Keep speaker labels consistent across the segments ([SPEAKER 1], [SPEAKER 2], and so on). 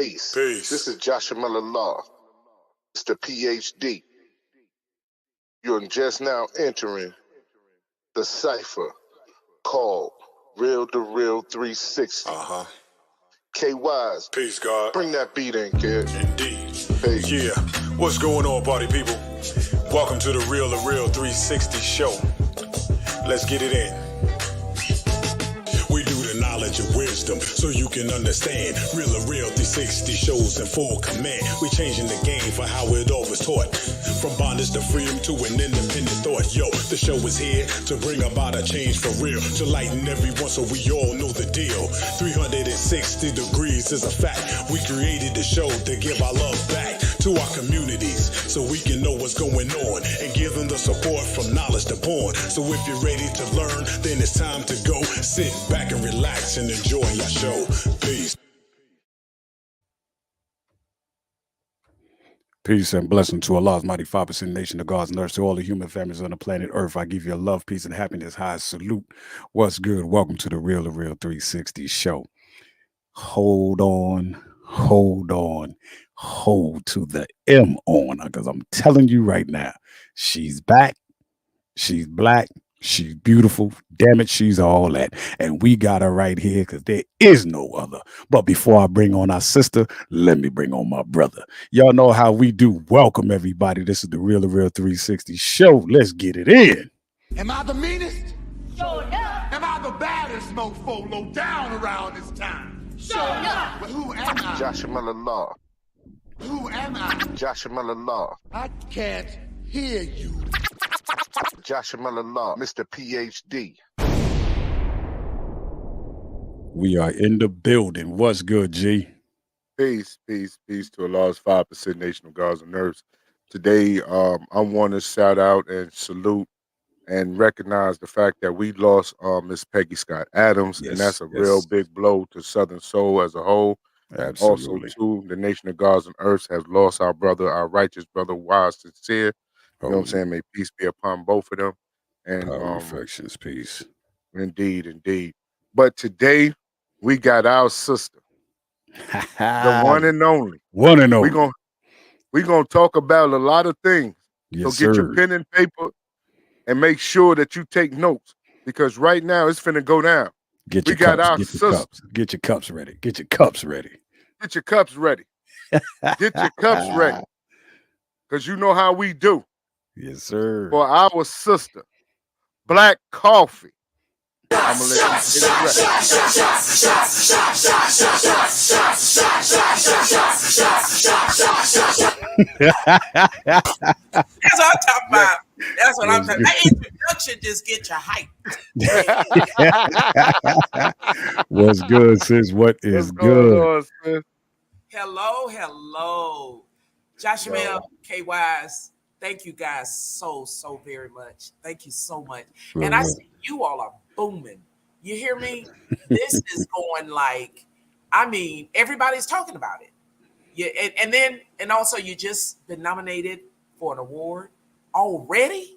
[SPEAKER 1] Peace.
[SPEAKER 2] Peace.
[SPEAKER 1] This is Joshua Miller Law, Mr. PhD. You're just now entering the cipher called Real2Reel 360. KYs.
[SPEAKER 2] Peace, God.
[SPEAKER 1] Bring that beat in, kid.
[SPEAKER 2] Indeed.
[SPEAKER 1] Peace.
[SPEAKER 2] Yeah. What's going on, party people? Welcome to the Real2Reel 360 show. Let's get it in. We do the knowledge and wisdom so you can understand. Real2Reel 360 shows in full command. We changing the game for how it all was taught. From bondage to freedom to an independent thought. Yo, the show is here to bring about a change for real. To lighten everyone so we all know the deal. 360 degrees is a fact. We created the show to give our love back to our communities so we can know what's going on and give them the support from knowledge to porn. So if you're ready to learn, then it's time to go. Sit back and relax and enjoy your show. Peace.
[SPEAKER 3] Peace and blessing to Allah's mighty 5% nation of God's nurse, to all the human families on the planet Earth. I give you love, peace, and happiness. High salute. What's good? Welcome to the Real2Reel 360 show. Hold on, hold to the M on, because I'm telling you right now, she's back, she's black, she's beautiful, damn it, she's all that. And we got her right here because there is no other. But before I bring on our sister, let me bring on my brother. Y'all know how we do. Welcome, everybody. This is the Real2Reel 360 show. Let's get it in.
[SPEAKER 4] Am I the meanest?
[SPEAKER 5] Sure enough.
[SPEAKER 4] Am I the baddest mofo low down around this time?
[SPEAKER 5] Sure enough.
[SPEAKER 4] But who am I?
[SPEAKER 1] Joshua Miller Law.
[SPEAKER 4] Who am I?
[SPEAKER 1] Joshua Miller Law.
[SPEAKER 4] I can't hear you.
[SPEAKER 1] Joshua Miller Law, Mr. PhD.
[SPEAKER 3] We are in the building. What's good, G?
[SPEAKER 6] Peace to Allah's 5% nation of God's and nerves. Today, I want to shout out and salute and recognize the fact that we lost Miss Peggy Scott Adams, and that's a real big blow to Southern Soul as a whole.
[SPEAKER 3] Absolutely.
[SPEAKER 6] Also, too, the nation of God's and earth has lost our brother, our righteous brother, wise, sincere. You know what I'm saying? May peace be upon both of them. And
[SPEAKER 3] affections, peace.
[SPEAKER 6] Indeed. But today, we got our sister, the one and only.
[SPEAKER 3] One and only.
[SPEAKER 6] We're gonna talk about a lot of things.
[SPEAKER 3] Yes,
[SPEAKER 6] so get your pen and paper and make sure that you take notes, because right now it's finna go down.
[SPEAKER 3] Get your cups ready. Get your cups ready.
[SPEAKER 6] Get your cups ready. Get your cups ready. Because you know how we do.
[SPEAKER 3] Yes, sir.
[SPEAKER 6] For our sister, Black Koffee. I'm gonna let you take it ready.
[SPEAKER 5] That's what I'm talking about. That's what I'm talking about. That introduction just get you hyped.
[SPEAKER 3] What's good, sis? What is good?
[SPEAKER 5] Hello. Joshua Miller, KYs. Thank you guys so very much. Thank you so much. And I see you all are booming. You hear me? This is going like, I mean, everybody's talking about it. Yeah, and also you just been nominated for an award already.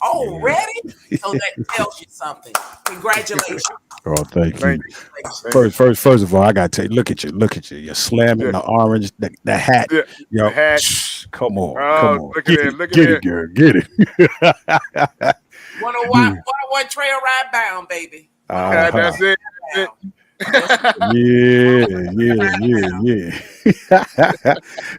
[SPEAKER 5] So that tells you something. Congratulations.
[SPEAKER 3] Oh, thank you. First of all, I gotta tell you, look at you. You're slamming the orange, the hat.
[SPEAKER 6] Yeah, the hat.
[SPEAKER 3] Come on.
[SPEAKER 6] Look at it.
[SPEAKER 3] Get it, girl. Get it.
[SPEAKER 5] 101 trail ride bound, baby.
[SPEAKER 6] That's it.
[SPEAKER 3] Yeah.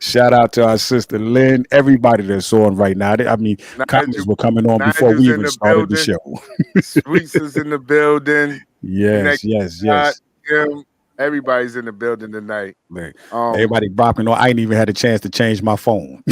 [SPEAKER 3] Shout out to our sister Lynn, everybody that's on right now. I mean, comments were coming on before we even started the show.
[SPEAKER 6] Sweets is in the building.
[SPEAKER 3] Yes.
[SPEAKER 6] Everybody's in the building tonight.
[SPEAKER 3] Everybody bopping on. I ain't even had a chance to change my phone.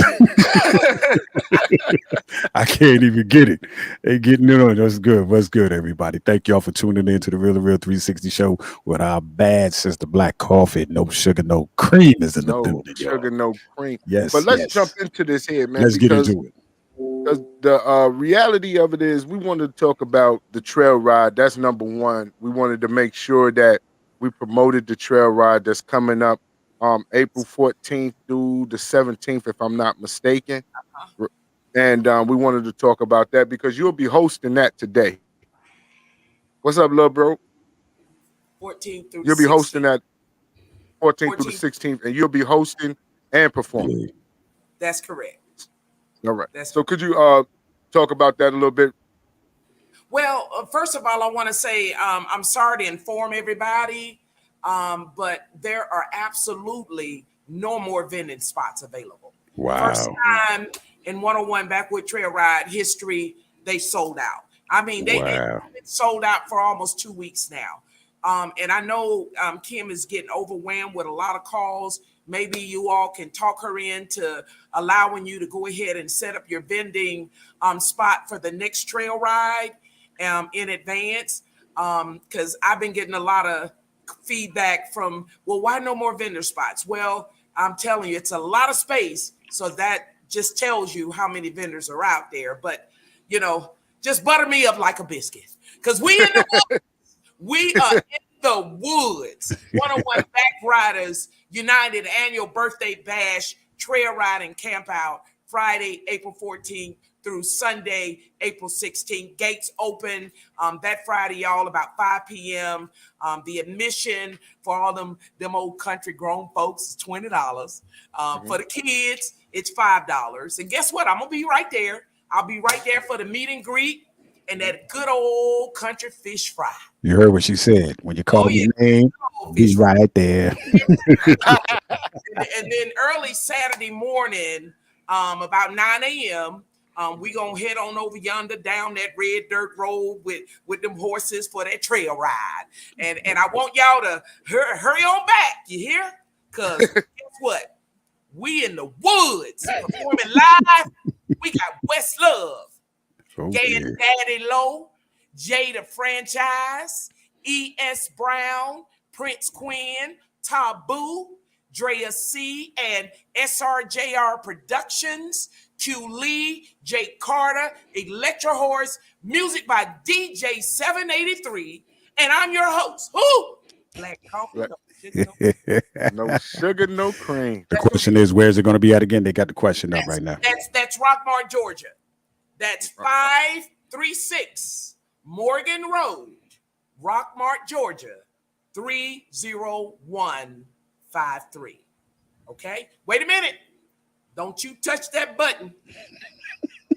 [SPEAKER 3] I can't even get it. They getting it on. That's good. What's good, everybody? Thank y'all for tuning in to the Real2Reel 360 show with our bad sister Black Koffee. No sugar, no cream is in the building.
[SPEAKER 6] No sugar, no cream.
[SPEAKER 3] Yes.
[SPEAKER 6] But let's jump into this here, man.
[SPEAKER 3] Let's get into it.
[SPEAKER 6] Because the reality of it is, we wanted to talk about the trail ride. That's number one. We wanted to make sure that we promoted the trail ride that's coming up April 14th through the 17th, if I'm not mistaken. And we wanted to talk about that because you'll be hosting that today. What's up, little bro?
[SPEAKER 5] 14th through
[SPEAKER 6] You'll be hosting that. 14th through the 16th, and you'll be hosting and performing.
[SPEAKER 5] That's correct.
[SPEAKER 6] All right. So could you talk about that a little bit?
[SPEAKER 5] Well, first of all, I want to say I'm sorry to inform everybody, but there are absolutely no more vending spots available.
[SPEAKER 3] Wow.
[SPEAKER 5] First time in 101 Backwood Trail Ride history, they sold out. I mean, they've been sold out for almost 2 weeks now. And I know Kim is getting overwhelmed with a lot of calls. Maybe you all can talk her into allowing you to go ahead and set up your vending spot for the next trail ride in advance. Because I've been getting a lot of feedback from, well, why no more vendor spots? Well, I'm telling you, it's a lot of space. So that just tells you how many vendors are out there. But, you know, just butter me up like a biscuit. Because we in the woods. We are in the woods. 101 Back Riders United Annual Birthday Bash Trail Ride and Camp Out, Friday, April 14th through Sunday, April 16th. Gates open that Friday, y'all, about 5 p.m. The admission for all them old country grown folks is $20. For the kids, it's $5. And guess what? I'm going to be right there. I'll be right there for the meet and greet and that good old country fish fry.
[SPEAKER 3] You heard what she said. When you call his name, he's right there.
[SPEAKER 5] And then early Saturday morning, about 9 a.m., we gonna head on over yonder down that red dirt road with them horses for that trail ride. And I want y'all to hurry on back, you hear? Because guess what? We in the woods performing live. We got West Love, Gay and Daddy Low, Jada Franchise, E.S. Brown, Prince Quinn, Taboo, Drea C, and SRJR Productions, Q Lee, Jake Carter, Electro Horse, music by DJ 783, and I'm your host, who? Black Koffee.
[SPEAKER 6] No sugar, no cream.
[SPEAKER 3] The question is, where is it going to be at again? They got the question up right now.
[SPEAKER 5] That's Rockmart, Georgia. That's 536 Morgan Road, Rockmart, Georgia, 30153. Okay? Wait a minute. Don't you touch that button.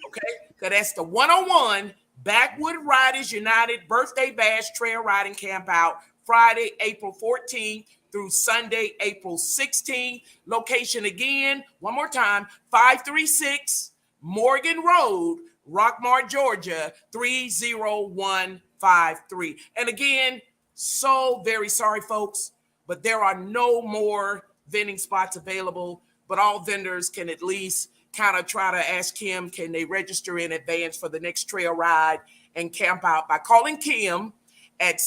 [SPEAKER 5] Okay? Because that's the 101 Backwood Riders United Birthday Bash Trail Riding Camp Out, Friday, April 14th through Sunday, April 16th. Location again, one more time, 536 Morgan Road, Rockmart, Georgia, 30153. And again, so very sorry, folks, but there are no more vending spots available, but all vendors can at least kind of try to ask Kim, can they register in advance for the next trail ride and camp out by calling Kim at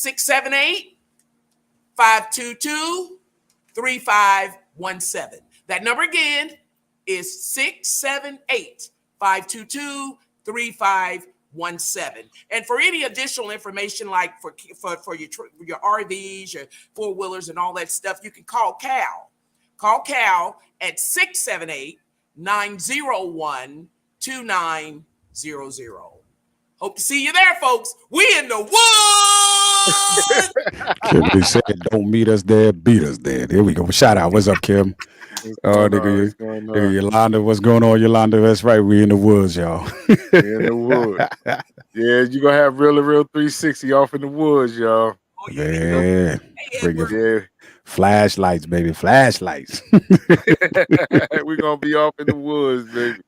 [SPEAKER 5] 678-522-3517. That number again is 678-522-3517. And for any additional information, like for your RVs, your four-wheelers and all that stuff, you can call Cal. Call Cal at 678-901-2900. Hope to see you there, folks. We in the woods.
[SPEAKER 3] Kim said, don't meet us there, beat us there. There we go. Shout out. What's up, Kim? Nigga, Yolanda, what's going on, Yolanda? That's right. We in the woods, y'all.
[SPEAKER 6] In the woods. Yeah, you're going to have Real 360 off in the woods, y'all.
[SPEAKER 5] Oh,
[SPEAKER 3] yeah. Bring your flashlights, baby. Flashlights.
[SPEAKER 6] We're going to be off in the woods, baby.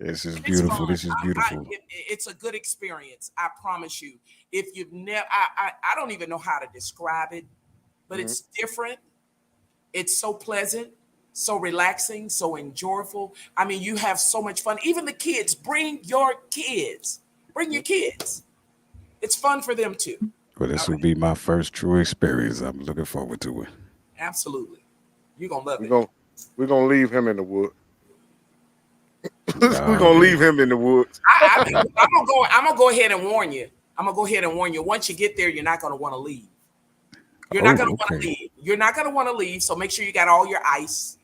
[SPEAKER 3] This is beautiful. This is beautiful.
[SPEAKER 5] It's a good experience. I promise you. If you've never, I don't even know how to describe it, but it's different. It's so pleasant, so relaxing, so enjoyable. I mean, you have so much fun. Even the kids, bring your kids. Bring your kids. It's fun for them too.
[SPEAKER 3] Well, this will be my first true experience. I'm looking forward to it.
[SPEAKER 5] Absolutely. You're going to love it.
[SPEAKER 6] We're going to leave him in the woods. We're going to leave him in the woods.
[SPEAKER 5] I'm going to go ahead and warn you. Once you get there, you're not going to want to leave. You're not going to want to leave. You're not going to want to leave. So make sure you got all your ice.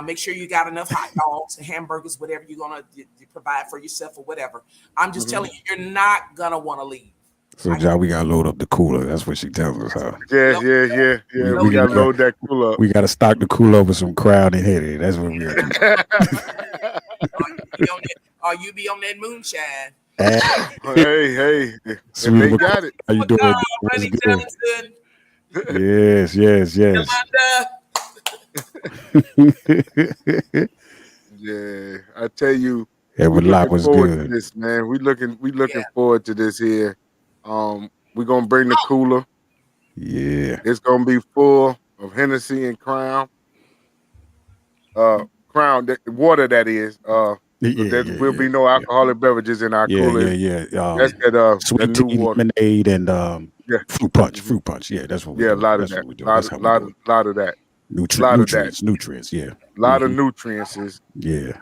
[SPEAKER 5] Make sure you got enough hot dogs and hamburgers, whatever you're going to provide for yourself or whatever. I'm just telling you, you're not going to want to leave.
[SPEAKER 3] So, John, we gotta load up the cooler. That's what she tells us, huh?
[SPEAKER 6] Yeah. We gotta load that cooler up.
[SPEAKER 3] We gotta stock the cooler up with some Crown and Hetty. That's what we gotta do.
[SPEAKER 5] You be on that moonshine.
[SPEAKER 6] Hey, if
[SPEAKER 3] Sweet,
[SPEAKER 6] they got it.
[SPEAKER 3] how you doing? What's
[SPEAKER 5] Honey
[SPEAKER 3] good?
[SPEAKER 5] Johnson,
[SPEAKER 3] Yes.
[SPEAKER 5] Yolanda.
[SPEAKER 6] Yeah, I tell you,
[SPEAKER 3] Yeah,
[SPEAKER 6] we
[SPEAKER 3] but lot
[SPEAKER 6] looking
[SPEAKER 3] was
[SPEAKER 6] forward to
[SPEAKER 3] good.
[SPEAKER 6] this, man. We looking forward to this here. We're gonna bring the cooler.
[SPEAKER 3] Yeah.
[SPEAKER 6] It's gonna be full of Hennessy and Crown. Crown water, that is. There will be no alcoholic beverages in our cooler. That's that
[SPEAKER 3] Sweet
[SPEAKER 6] new
[SPEAKER 3] tea,
[SPEAKER 6] water.
[SPEAKER 3] lemonade, and
[SPEAKER 6] Yeah.
[SPEAKER 3] fruit punch. Fruit punch. Yeah, that's what we
[SPEAKER 6] Yeah, a
[SPEAKER 3] do.
[SPEAKER 6] lot of
[SPEAKER 3] That's
[SPEAKER 6] that.
[SPEAKER 3] what we do. That's how we do it.
[SPEAKER 6] Lot of that.
[SPEAKER 3] Nutrients. Yeah.
[SPEAKER 6] A lot of nutrients.
[SPEAKER 3] Yeah.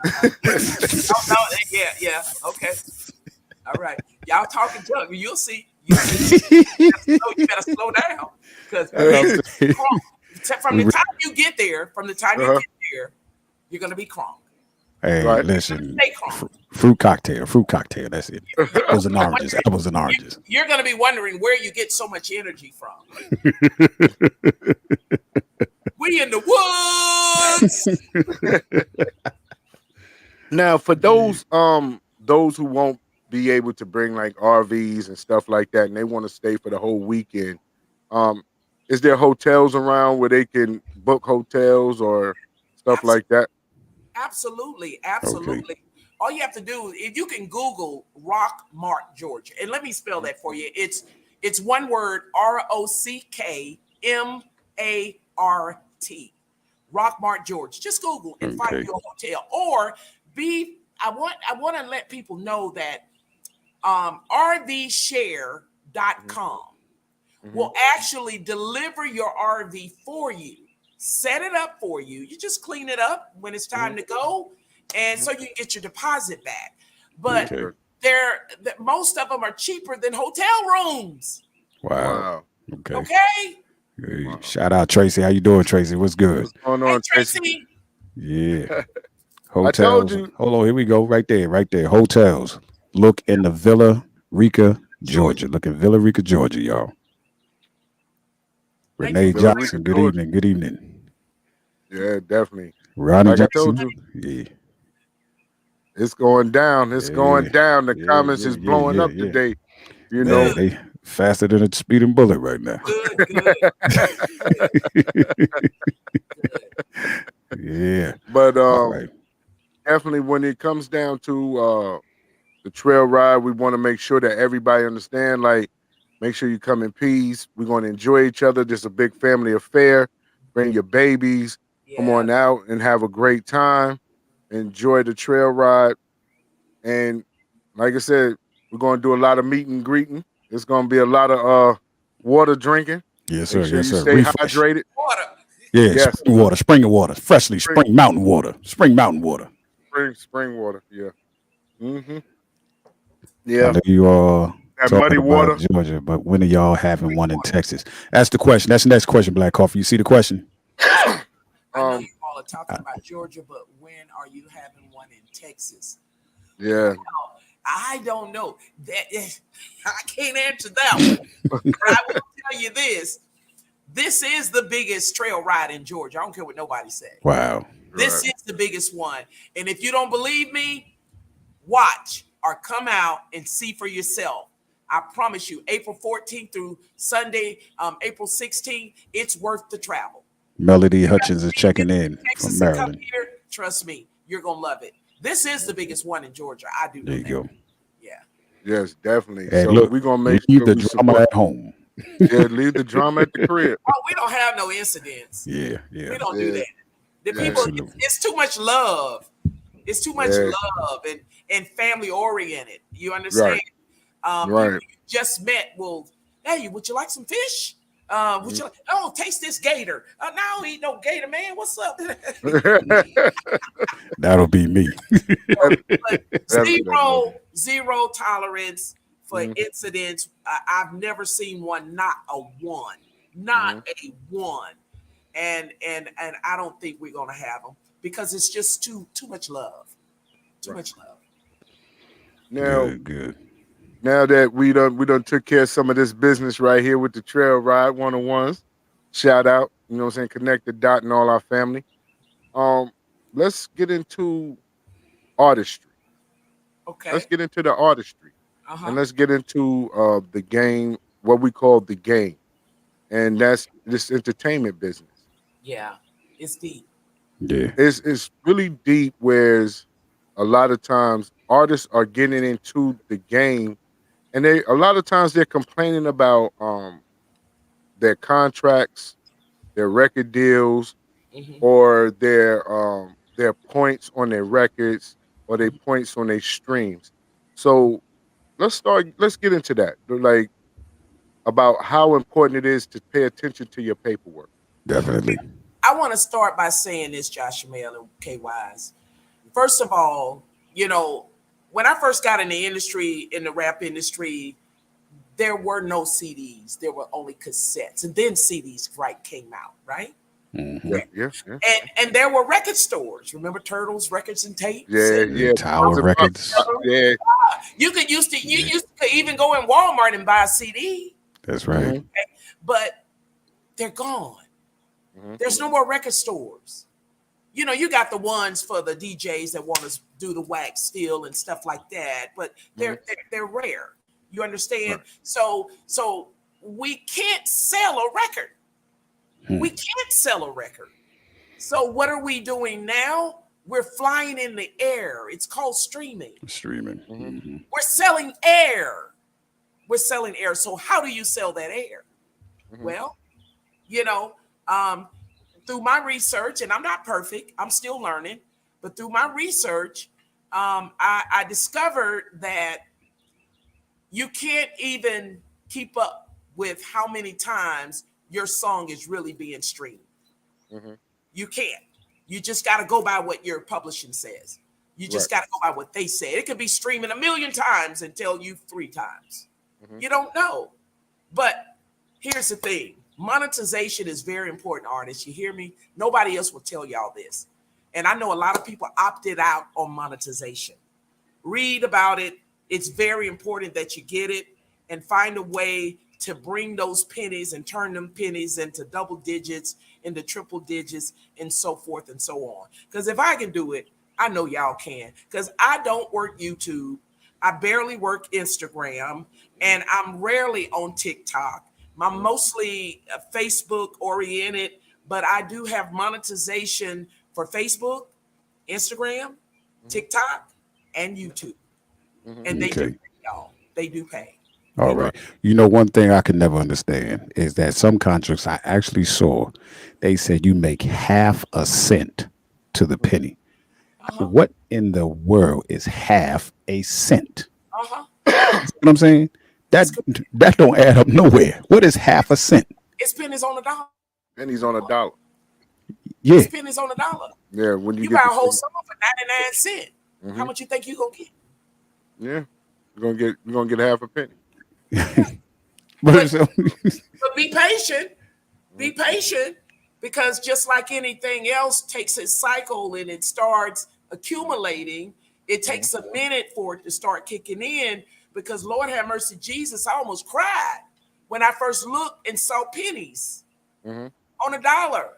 [SPEAKER 5] Yeah. Okay. All right. Y'all talking junk. You'll see. You better slow down because from the time you get there, you're gonna be crunk.
[SPEAKER 3] Hey,
[SPEAKER 6] Right.
[SPEAKER 3] listen. Fruit cocktail. That's it. Apples and oranges.
[SPEAKER 5] You're gonna be wondering where you get so much energy from. We in the woods.
[SPEAKER 6] Now, for those who won't be able to bring like RVs and stuff like that, and they want to stay for the whole weekend, is there hotels around where they can book hotels or stuff like that?
[SPEAKER 5] Absolutely.
[SPEAKER 3] Okay.
[SPEAKER 5] All you have to do, if you can Google Rock Mart, Georgia, and let me spell that for you. It's one word, ROCKMART. Rock Mart, Georgia. Just Google and find your hotel. Or I want to let people know that RVshare.com will actually deliver your RV for you, set it up for you. You just clean it up when it's time to go, and so you can get your deposit back. But most of them are cheaper than hotel rooms.
[SPEAKER 3] Wow. Okay. Hey, shout out Tracy. How you doing, Tracy? What's good?
[SPEAKER 6] What's going on,
[SPEAKER 5] Tracy?
[SPEAKER 3] Yeah.
[SPEAKER 6] I told
[SPEAKER 3] Hotels.
[SPEAKER 6] you.
[SPEAKER 3] Hold on, here we go. Right there. Hotels. Look in the Villa Rica, Georgia. Look in Villa Rica, Georgia, y'all. Renee Johnson. Good evening.
[SPEAKER 6] Yeah, definitely.
[SPEAKER 3] Ronnie
[SPEAKER 6] like
[SPEAKER 3] Johnson.
[SPEAKER 6] I told you.
[SPEAKER 3] Yeah.
[SPEAKER 6] It's going down. Going down. The comments is blowing up today. You know,
[SPEAKER 3] they faster than a speeding bullet right now.
[SPEAKER 5] Good.
[SPEAKER 3] Yeah.
[SPEAKER 6] But
[SPEAKER 3] right.
[SPEAKER 6] Definitely when it comes down to the trail ride, we want to make sure that everybody understand, like, make sure you come in peace. We're going to enjoy each other. This is a big family affair. Bring your babies. Come on out and have a great time. Enjoy the trail ride. And like I said, we're going to do a lot of meet and greeting. It's going to be a lot of water drinking.
[SPEAKER 3] Yes, sir.
[SPEAKER 6] Make sure
[SPEAKER 3] Yes,
[SPEAKER 6] you
[SPEAKER 3] sir.
[SPEAKER 6] stay
[SPEAKER 3] Refresh.
[SPEAKER 6] hydrated.
[SPEAKER 5] Water.
[SPEAKER 3] Yeah, yes. Spring water, freshly spring mountain water. Spring water.
[SPEAKER 6] Yeah. Mm-hmm.
[SPEAKER 3] I
[SPEAKER 6] Yeah.
[SPEAKER 3] know you all
[SPEAKER 6] That
[SPEAKER 3] talking
[SPEAKER 6] muddy
[SPEAKER 3] about
[SPEAKER 6] water.
[SPEAKER 3] Georgia, but when are y'all having one in Texas? That's the question. That's the next question, Black Koffee. You see the question?
[SPEAKER 5] I know you all are talking about Georgia, but when are you having one in Texas?
[SPEAKER 6] Yeah.
[SPEAKER 5] I don't know. I can't answer that one. But I will tell you this. This is the biggest trail ride in Georgia. I don't care what nobody says.
[SPEAKER 3] Wow.
[SPEAKER 5] This is the biggest one. And if you don't believe me, watch or come out and see for yourself. I promise you, April 14th through Sunday, April 16th, it's worth the travel.
[SPEAKER 3] Melody Hutchins is checking in from Maryland.
[SPEAKER 5] Here, trust me, you're going to love it. This is the biggest one in Georgia. I do know
[SPEAKER 3] there you
[SPEAKER 5] that.
[SPEAKER 3] go.
[SPEAKER 5] Yeah.
[SPEAKER 6] Yes, definitely.
[SPEAKER 3] And
[SPEAKER 6] so
[SPEAKER 3] look,
[SPEAKER 6] we're going to make
[SPEAKER 3] leave
[SPEAKER 6] sure
[SPEAKER 3] the drama at home.
[SPEAKER 6] Yeah, leave the drama at the crib.
[SPEAKER 5] Oh, we don't have no incidents.
[SPEAKER 3] Yeah.
[SPEAKER 5] We don't do that. The people,
[SPEAKER 3] absolutely.
[SPEAKER 5] it's too much love. It's too much love and family oriented. You understand?
[SPEAKER 6] Right.
[SPEAKER 5] You just met. Well, hey, would you like some fish? Would you like, oh, taste this gator. No, I don't eat no gator, man. What's up?
[SPEAKER 3] That'll be me.
[SPEAKER 5] Zero tolerance for incidents. I've never seen one, not a one. And I don't think we're gonna have them because it's just too much love. Too much love.
[SPEAKER 6] Now,
[SPEAKER 3] good.
[SPEAKER 6] now that we done took care of some of this business right here with the trail ride 101s. Shout out, you know what I'm saying, connect the dot and all our family. Um, let's get into artistry. Let's
[SPEAKER 5] Okay.
[SPEAKER 6] get into the artistry. And
[SPEAKER 5] Uh-huh.
[SPEAKER 6] let's get into the game, what we call the game. And that's this entertainment business.
[SPEAKER 5] Yeah. It's deep.
[SPEAKER 3] Yeah,
[SPEAKER 6] It's really deep, whereas a lot of times artists are getting into the game and they a lot of times they're complaining about their contracts, their record deals,
[SPEAKER 5] Hmm.
[SPEAKER 6] or their points on their records or their points on their streams. So let's get into that. Like about how important it is to pay attention to your paperwork.
[SPEAKER 3] definitely.
[SPEAKER 5] I want to start by saying this, Josh Mel and K Wise. First of all, you know, when I first got in the industry, in the rap industry, there were no CDs. There were only cassettes. And then CDs right came out, right?
[SPEAKER 3] Hmm.
[SPEAKER 6] Yeah, yeah, yeah.
[SPEAKER 5] And there were record stores. Remember Turtles Records and Tapes?
[SPEAKER 6] Yeah,
[SPEAKER 5] And
[SPEAKER 3] Yeah,
[SPEAKER 6] yeah.
[SPEAKER 3] Tower Records.
[SPEAKER 6] Yeah.
[SPEAKER 5] you used to even go in Walmart and buy a CD,
[SPEAKER 3] That's right.
[SPEAKER 6] Mhm,
[SPEAKER 5] but they're gone.
[SPEAKER 6] mhm,
[SPEAKER 5] There's no more record stores. You know, you got the ones for the DJs that want to do the wax still and stuff like that, but
[SPEAKER 6] mhm.
[SPEAKER 5] they're rare. You understand?
[SPEAKER 6] Right.
[SPEAKER 5] So we can't sell a record. We can't sell a record. So what are we doing now? We're flying in the air. It's called streaming.
[SPEAKER 3] Streaming.
[SPEAKER 6] Mhm,
[SPEAKER 5] We're selling air. We're selling air. So how do you sell that air?
[SPEAKER 6] mhm,
[SPEAKER 5] Well, you know, um, through my research, and I'm not perfect, I'm still learning, but through my research, I discovered that you can't even keep up with how many times your song is really being streamed.
[SPEAKER 6] mhm.
[SPEAKER 5] You can't. You just got to go by what your publishing says. You
[SPEAKER 6] Right.
[SPEAKER 5] just got to go by what they say. It could be streaming a million times and tell you 3 times.
[SPEAKER 6] Mhm,
[SPEAKER 5] You don't know. But here's the thing, monetization is very important, artists. You hear me? Nobody else will tell y'all this. And I know a lot of people opted out on monetization. Read about it. It's very important that you get it and find a way to bring those pennies and turn them pennies into double digits, into triple digits, and so forth and so on. Because if I can do it, I know y'all can. Because I don't work YouTube. I barely work Instagram,
[SPEAKER 6] mhm,
[SPEAKER 5] and I'm rarely on TikTok. I'm
[SPEAKER 6] mhm,
[SPEAKER 5] mostly Facebook oriented, but I do have monetization for Facebook, Instagram,
[SPEAKER 6] mhm,
[SPEAKER 5] TikTok, and YouTube.
[SPEAKER 6] mhm.
[SPEAKER 5] And they do
[SPEAKER 3] Okay.
[SPEAKER 5] pay, y'all. They do pay.
[SPEAKER 3] All
[SPEAKER 5] You know.
[SPEAKER 6] Right.
[SPEAKER 3] right. You know, one thing I could never understand is that some contracts I actually saw, they said you make half a cent to the
[SPEAKER 6] Mhm.
[SPEAKER 3] penny.
[SPEAKER 5] Uh-huh.
[SPEAKER 3] What in the world is half a cent?
[SPEAKER 5] Uh-huh.
[SPEAKER 3] You know what I'm saying? That
[SPEAKER 5] It's good.
[SPEAKER 3] that don't add up nowhere. What is half a cent?
[SPEAKER 5] It's pennies on the dollar.
[SPEAKER 6] And he's on a dollar.
[SPEAKER 5] It's
[SPEAKER 3] Yeah.
[SPEAKER 5] pennies on the dollar.
[SPEAKER 6] Yeah, when you
[SPEAKER 5] You buy
[SPEAKER 6] get
[SPEAKER 5] a
[SPEAKER 6] the
[SPEAKER 5] whole
[SPEAKER 6] figure.
[SPEAKER 5] summer for 99 cents. How
[SPEAKER 6] Hmm.
[SPEAKER 5] much you think you gonna get?
[SPEAKER 6] Yeah. You're gonna get half a penny.
[SPEAKER 5] Yeah.
[SPEAKER 3] But
[SPEAKER 5] But
[SPEAKER 3] it's,
[SPEAKER 5] but be patient. Be
[SPEAKER 6] Mhm,
[SPEAKER 5] patient, because just like anything else takes its cycle and it starts accumulating, it
[SPEAKER 6] mhm,
[SPEAKER 5] takes a minute for it to start kicking in. Because Lord have mercy, Jesus, I almost cried when I first looked and saw pennies
[SPEAKER 6] mhm.
[SPEAKER 5] on a dollar.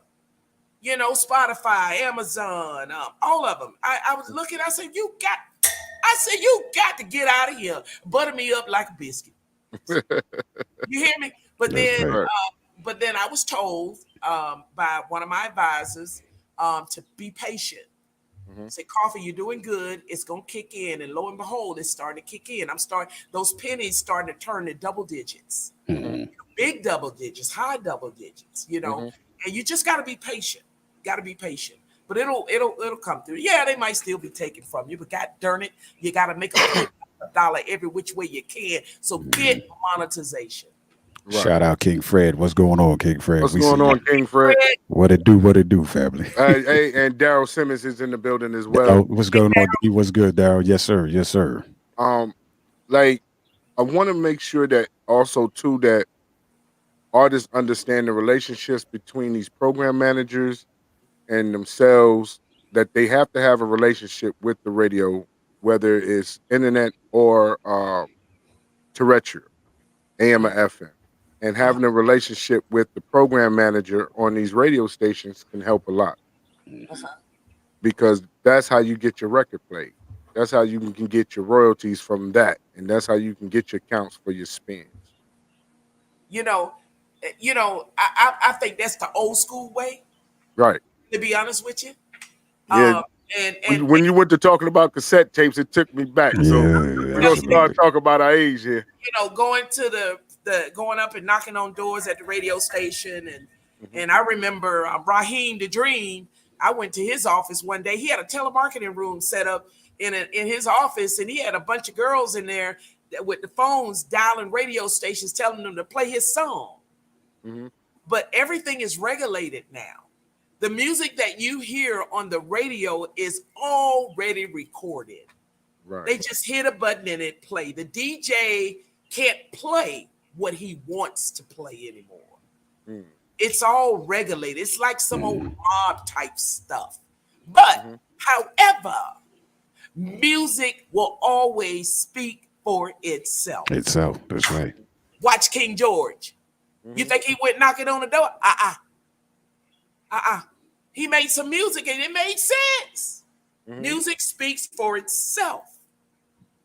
[SPEAKER 5] You know, Spotify, Amazon, all of them. I was looking, I said, you got to get out of here. Butter me up like a biscuit. You hear me? But
[SPEAKER 3] that's
[SPEAKER 5] then,
[SPEAKER 3] right.
[SPEAKER 6] Right.
[SPEAKER 5] I was told by one of my advisors to be patient.
[SPEAKER 6] Mhm,
[SPEAKER 5] Say, Coffee, you're doing good. It's gonna kick in, and lo and behold, it's starting to kick in. I'm starting; those pennies starting to turn to double digits,
[SPEAKER 6] mhm,
[SPEAKER 3] Mhm.
[SPEAKER 5] big double digits, high double digits.
[SPEAKER 6] mhm.
[SPEAKER 5] And you just got to be patient. Got to be patient. But it'll come through. Yeah, they might still be taken from you, but God darn it, you got to make a penny, a dollar every which way you can. So get monetization.
[SPEAKER 6] Right.
[SPEAKER 3] Shout out King Fred. What's going on, King Fred?
[SPEAKER 6] What's
[SPEAKER 3] We see
[SPEAKER 6] going
[SPEAKER 3] you.
[SPEAKER 6] on, King Fred?
[SPEAKER 5] Fred,
[SPEAKER 3] What it do? What it do, family?
[SPEAKER 6] Hey, and Daryl Simmons is in the building as
[SPEAKER 3] Oh,
[SPEAKER 6] well.
[SPEAKER 3] what's going on? D? What's good, Daryl? Yes, sir. Yes, sir.
[SPEAKER 6] Um, like I want to make sure that also too that artists understand the relationships between these program managers and themselves, that they have to have a relationship with the radio, whether it's internet or terrestrial, AM or FM. And having a relationship with the program manager on these radio stations can help a lot because that's how you get your record played. That's how you can get your royalties from that, and that's how you can get your counts for your spins.
[SPEAKER 5] You know, I think that's the old school way.
[SPEAKER 6] Right.
[SPEAKER 5] To be honest with you,
[SPEAKER 6] Yeah.
[SPEAKER 5] and
[SPEAKER 6] When you went to talking about cassette tapes, it took me back. So we're gonna start talking about our age here.
[SPEAKER 5] going to the going up and knocking on doors at the radio station, and I remember Raheem the Dream. I went to his office one day. He had a telemarketing room set up in his office, and he had a bunch of girls in there with the phones dialing radio stations, telling them to play his song. But everything is regulated now. The music that you hear on the radio is already recorded.
[SPEAKER 6] Right.
[SPEAKER 5] They just hit a button and it play. The DJ can't play what he wants to play anymore. It's all regulated. It's like some old mob type stuff. But however, music will always speak for itself.
[SPEAKER 3] Itself, that's right.
[SPEAKER 5] Watch King George. You think he went knocking on the door? He made some music and it made sense. Music speaks for itself.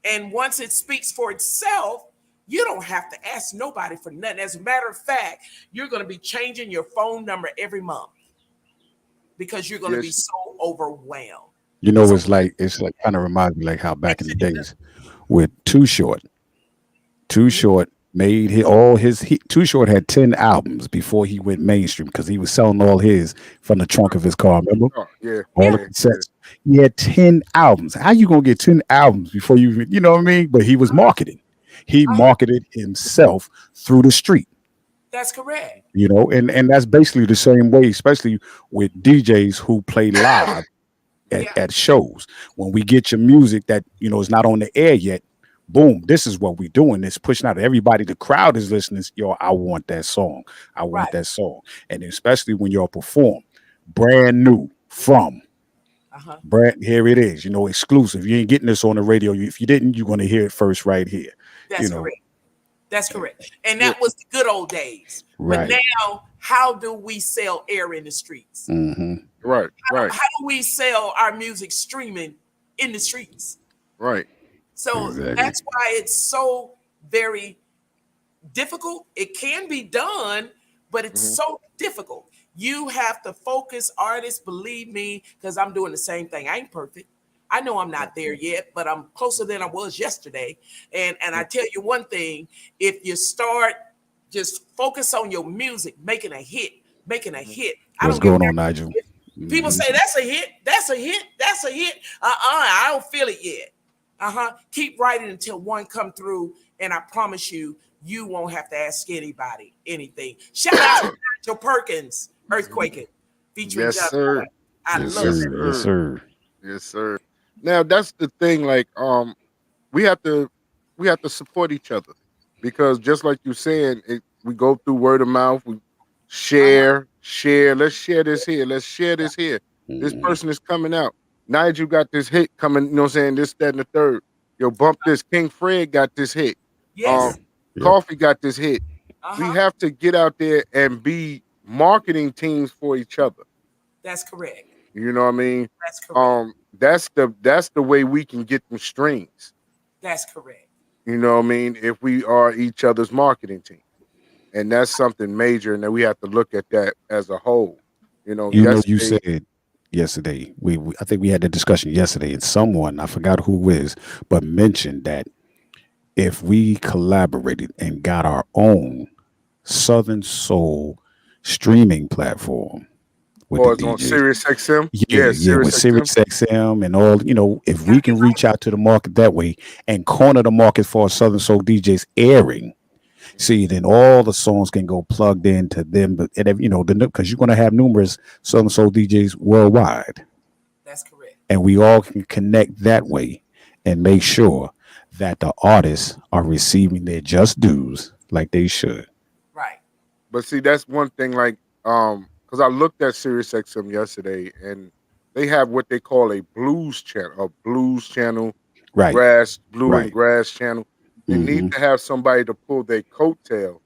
[SPEAKER 5] And once it speaks for itself, you don't have to ask nobody for nothing. As a matter of fact, you're going to be changing your phone number every month because you're going to be so overwhelmed.
[SPEAKER 3] You know, it's like kind of reminds me like how back in the days with Too Short. Too Short made Too Short had 10 albums before he went mainstream because he was selling all his from the trunk of his car. Remember? All the cassettes. He had 10 albums. How you gonna get 10 albums before you know what I mean? But he was marketing. He marketed himself through the street.
[SPEAKER 5] That's correct.
[SPEAKER 3] You know, and that's basically the same way, especially with DJs who play live at shows. When we get your music that is not on the air yet, boom, this is what we're doing. It's pushing out everybody. The crowd is listening. Yo, I want that song. I want that song. And especially when y'all perform brand new from brand, here it is, exclusive. You ain't getting this on the radio. If you didn't, you're going to hear it first right here.
[SPEAKER 5] That's correct. That's correct. And that was the good old days.
[SPEAKER 3] Right.
[SPEAKER 5] But now, how do we sell air in the streets?
[SPEAKER 6] Right.
[SPEAKER 5] How do we sell our music streaming in the streets?
[SPEAKER 6] Right.
[SPEAKER 5] So that's why it's so very difficult. It can be done, but it's so difficult. You have to focus, artists, believe me, because I'm doing the same thing. I ain't perfect. I know I'm not there yet, but I'm closer than I was yesterday. And I tell you one thing, if you start just focus on your music, making a hit.
[SPEAKER 3] What's going on, Nigel?
[SPEAKER 5] People say that's a hit. I don't feel it yet. Keep writing until one come through, and I promise you, you won't have to ask anybody anything. Shout out to Nigel Perkins, Earthquaking, featuring
[SPEAKER 6] Yes,
[SPEAKER 5] John
[SPEAKER 6] sir.
[SPEAKER 5] Boy. I
[SPEAKER 6] Yes,
[SPEAKER 5] love
[SPEAKER 6] sir.
[SPEAKER 5] it.
[SPEAKER 3] Yes, sir.
[SPEAKER 6] Yes, sir. Now that's the thing. Like, we have to support each other because just like you saying, we go through word of mouth. We share. Let's share this here. Let's share this here. This person is coming out. Nigel got this hit coming. You know what I'm saying? This, that, and the third. Yo, bump this. King Fred got this hit.
[SPEAKER 5] Yes.
[SPEAKER 6] Koffee got this hit. We have to get out there and be marketing teams for each other.
[SPEAKER 5] That's correct.
[SPEAKER 6] You know what I mean?
[SPEAKER 5] That's correct.
[SPEAKER 6] That's the way we can get them streams.
[SPEAKER 5] That's correct.
[SPEAKER 6] You know what I mean? If we are each other's marketing team. And that's something major, and then we have to look at that as a whole.
[SPEAKER 3] You said yesterday, I think we had the discussion yesterday, and someone, I forgot who is, but mentioned that if we collaborated and got our own Southern Soul streaming platform with
[SPEAKER 6] or
[SPEAKER 3] the
[SPEAKER 6] on
[SPEAKER 3] DJs.
[SPEAKER 6] Sirius XM.
[SPEAKER 3] With Sirius XM and all, if we can reach out to the market that way and corner the market for Southern Soul DJs airing, see, then all the songs can go plugged into them, but because you're going to have numerous Southern Soul DJs worldwide.
[SPEAKER 5] That's correct.
[SPEAKER 3] And we all can connect that way and make sure that the artists are receiving their just dues like they should.
[SPEAKER 5] Right.
[SPEAKER 6] But see, that's one thing. Like, because I looked at Sirius XM yesterday, and they have what they call a blues channel,
[SPEAKER 3] right?
[SPEAKER 6] Blue and grass channel. They need to have somebody to pull their coattail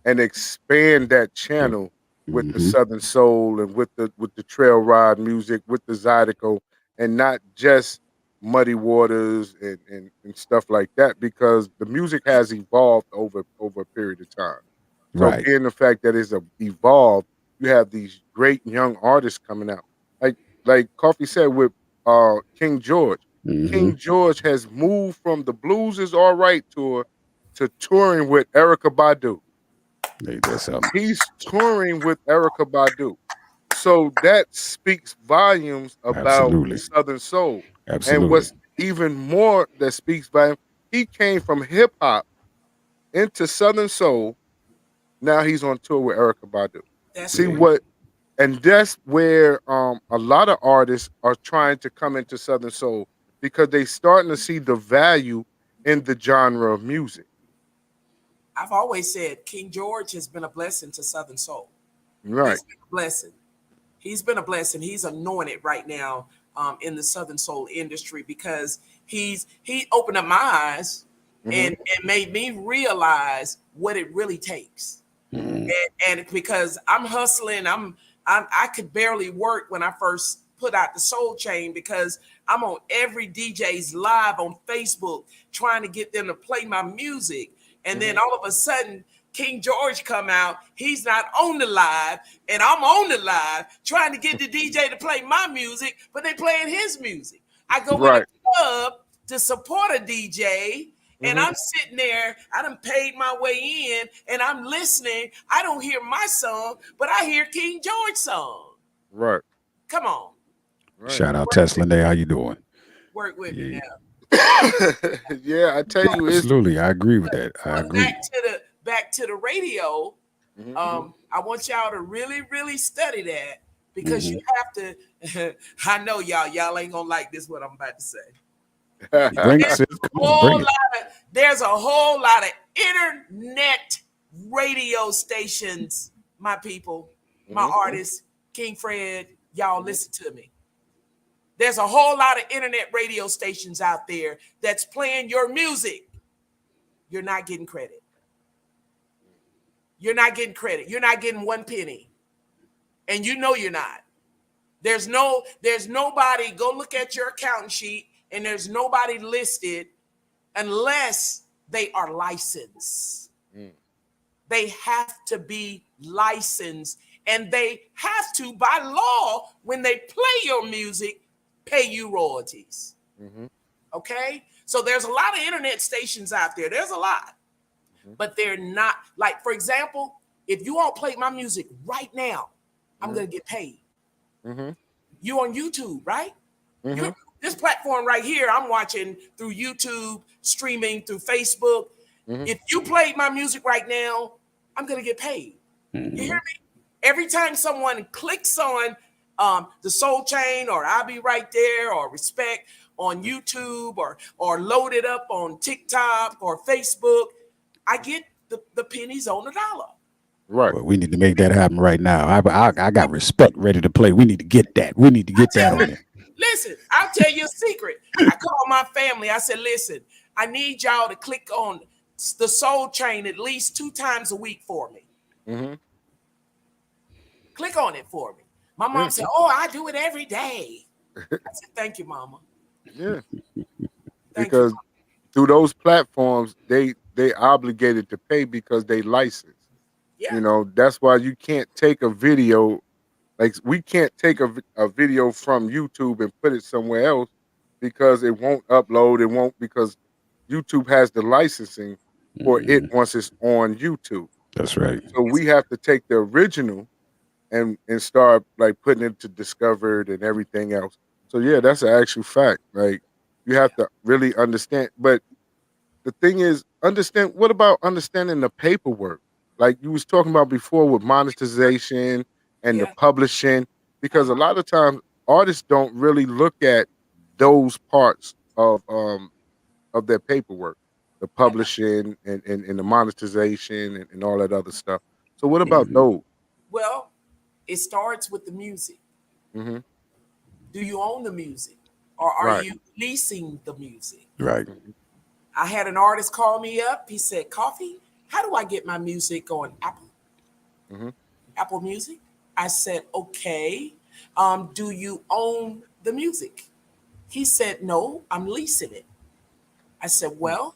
[SPEAKER 6] and expand that channel with the Southern Soul and with the trail ride music, with the Zydeco, and not just Muddy Waters and stuff like that, because the music has evolved over a period of time. So
[SPEAKER 3] Right.
[SPEAKER 6] being the fact that it's evolved, you have these great young artists coming out. Like Coffee said with King George.
[SPEAKER 3] Mm-hmm.
[SPEAKER 6] King George has moved from the Blues Is All Right tour to touring with Erykah Badu.
[SPEAKER 3] Ain't that something?
[SPEAKER 6] He's touring with Erykah Badu. So that speaks volumes about the
[SPEAKER 3] Absolutely.
[SPEAKER 6] Southern Soul. And
[SPEAKER 3] Absolutely.
[SPEAKER 6] what's even more that speaks volumes, he came from hip hop into Southern Soul. Now he's on tour with Erykah Badu.
[SPEAKER 5] That's
[SPEAKER 6] See
[SPEAKER 5] great.
[SPEAKER 6] what, and that's where a lot of artists are trying to come into Southern Soul, because they starting to see the value in the genre of music.
[SPEAKER 5] I've always said King George has been a blessing to Southern Soul.
[SPEAKER 6] Right.
[SPEAKER 5] He's been a blessing. He's been a blessing. He's anointed right now in the Southern Soul industry, because he opened up my eyes and made me realize what it really takes. And because I'm hustling, I could barely work when I first put out the Soul Chain, because I'm on every DJ's live on Facebook trying to get them to play my music. And then all of a sudden, King George come out. He's not on the live, and I'm on the live trying to get the DJ to play my music, but they playing his music. I go in
[SPEAKER 6] Right.
[SPEAKER 5] a club to support a DJ, and I'm sitting there. I done paid my way in, and I'm listening. I don't hear my song, but I hear King George's song.
[SPEAKER 6] Right.
[SPEAKER 5] Come on,
[SPEAKER 6] Right.
[SPEAKER 3] Shout out Tesla Day. How you doing?
[SPEAKER 5] work with me
[SPEAKER 3] Yeah.
[SPEAKER 5] now.
[SPEAKER 6] Yeah, I tell you, it's
[SPEAKER 3] Absolutely. I agree with that. I
[SPEAKER 5] But
[SPEAKER 3] agree.
[SPEAKER 5] back to the radio. I want y'all to really, really study that, because you have to. I know y'all ain't gonna like this what I'm about to say.
[SPEAKER 3] Bring it, sis. Come on, bring it.
[SPEAKER 5] There's a whole lot of internet radio stations, my people, my artists, King Fred, y'all listen to me. There's a whole lot of internet radio stations out there that's playing your music. You're not getting credit. You're not getting credit. You're not getting one penny. And you know you're not. There's nobody, go look at your account sheet, and there's nobody listed unless they are licensed. They have to be licensed, and they have to, by law, when they play your music, pay you royalties. Okay? So there's a lot of internet stations out there. There's a lot. But they're not, like, for example, if you all play my music right now, I'm going to get paid. You on YouTube, right? This platform right here, I'm watching through YouTube, streaming through Facebook. If you played my music right now, I'm going to get paid. You hear me? Every time someone clicks on the Soul Chain, or I'll Be Right There, or Respect on YouTube, or load it up on TikTok or Facebook, I get the pennies on the dollar.
[SPEAKER 6] Right.
[SPEAKER 3] Well, we need to make that happen right now. I got Respect ready to play. We need to get that. We need to get that on there.
[SPEAKER 5] Listen, I'll tell you a secret. I called my family. I said, listen, I need y'all to click on the Soul Chain at least 2 times a week for me. Click on it for me. My mom said, oh, I do it every day. I said, thank you, Mama.
[SPEAKER 6] Yeah.
[SPEAKER 5] Thank
[SPEAKER 6] Because
[SPEAKER 5] you, Mama.
[SPEAKER 6] through those platforms, they obligated to pay because they licensed.
[SPEAKER 5] Yeah.
[SPEAKER 6] You know, that's why you can't take a video, like we can't take a video from YouTube and put it somewhere else, because it won't upload. It won't, because YouTube has the licensing for it once it's on YouTube.
[SPEAKER 3] That's right.
[SPEAKER 6] So we have to take the original and start like putting it to Discovered and everything else. So yeah, that's an actual fact. Like you have to really understand. But the thing is, what about understanding the paperwork? Like you was talking about before with monetization and the publishing, because a lot of times artists don't really look at those parts of their paperwork, the publishing and the monetization and all that other stuff. So what about those?
[SPEAKER 5] Well, it starts with the music.
[SPEAKER 6] Mm-hmm.
[SPEAKER 5] Do you own the music, or are
[SPEAKER 6] Right.
[SPEAKER 5] you leasing the music?
[SPEAKER 3] Right.
[SPEAKER 5] I had an artist call me up. He said, Koffee, how do I get my music on Apple Music? I said, okay. Do you own the music? He said, no, I'm leasing it. I said, well,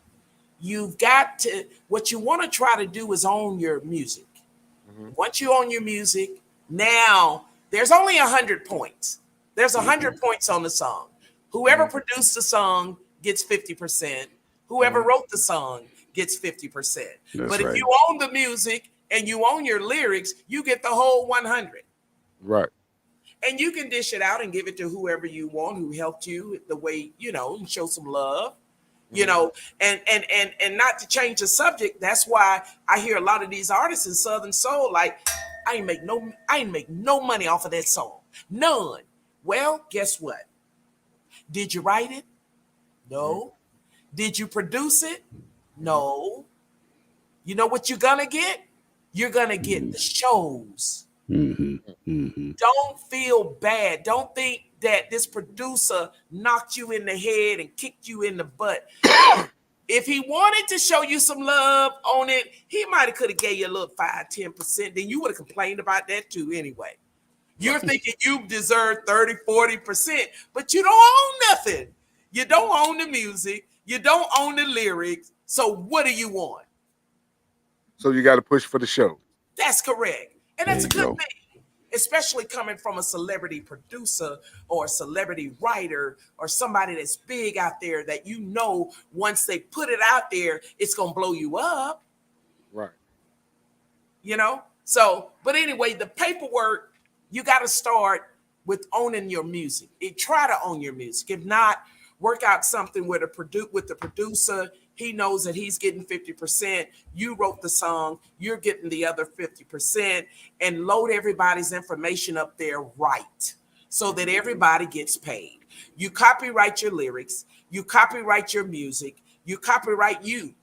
[SPEAKER 5] you've got to, what you want to try to do is own your music. Once you own your music, now there's only 100 points. There's 100 points on the song. Whoever produced the song gets 50%. Whoever wrote the song gets 50%. But if you own the music and you own your lyrics, you get the whole 100.
[SPEAKER 6] Right.
[SPEAKER 5] And you can dish it out and give it to whoever you want, who helped you the way, and show some love, and not to change the subject. That's why I hear a lot of these artists in Southern Soul, like, I ain't make no money off of that song. None. Well, guess what? Did you write it? No. Did you produce it? No. You know what you're gonna get? You're gonna get the shows. Don't feel bad. Don't think that this producer knocked you in the head and kicked you in the butt. If he wanted to show you some love on it, he might have could have gave you a little 5-10%. Then you would have complained about that too anyway. You're thinking you deserve 30-40%, but you don't own nothing. You don't own the music. You don't own the lyrics. So what do you want?
[SPEAKER 6] So you got to push for the show.
[SPEAKER 5] That's correct. And that's a good thing, especially coming from a celebrity producer or a celebrity writer or somebody that's big out there that once they put it out there, it's going to blow you up.
[SPEAKER 6] Right.
[SPEAKER 5] So, but anyway, the paperwork, you got to start with owning your music. Try to own your music. If not, work out something with the producer. He knows that he's getting 50%. You wrote the song. You're getting the other 50%, and load everybody's information up there right so that everybody gets paid. You copyright your lyrics. You copyright your music. You copyright you.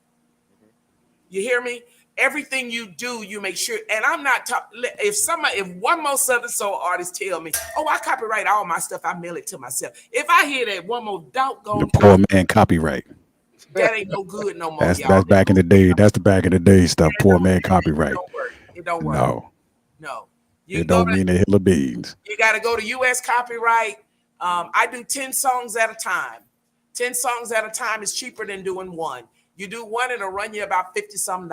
[SPEAKER 5] You hear me? Everything you do, you make sure. And I'm not talking. If one more Southern Soul artist tell me, "Oh, I copyright all my stuff," I mail it to myself. If I hear that one more doggone,
[SPEAKER 3] the poor man copyright.
[SPEAKER 5] That ain't no good no more.
[SPEAKER 3] That's back in the day. That's the back in the day stuff. Poor man copyright.
[SPEAKER 5] It don't work. No.
[SPEAKER 3] It don't mean a hill of beans.
[SPEAKER 5] You got to go to U.S. copyright. I do 10 songs at a time. 10 songs at a time is cheaper than doing one. You do one, it'll run you about $50-some.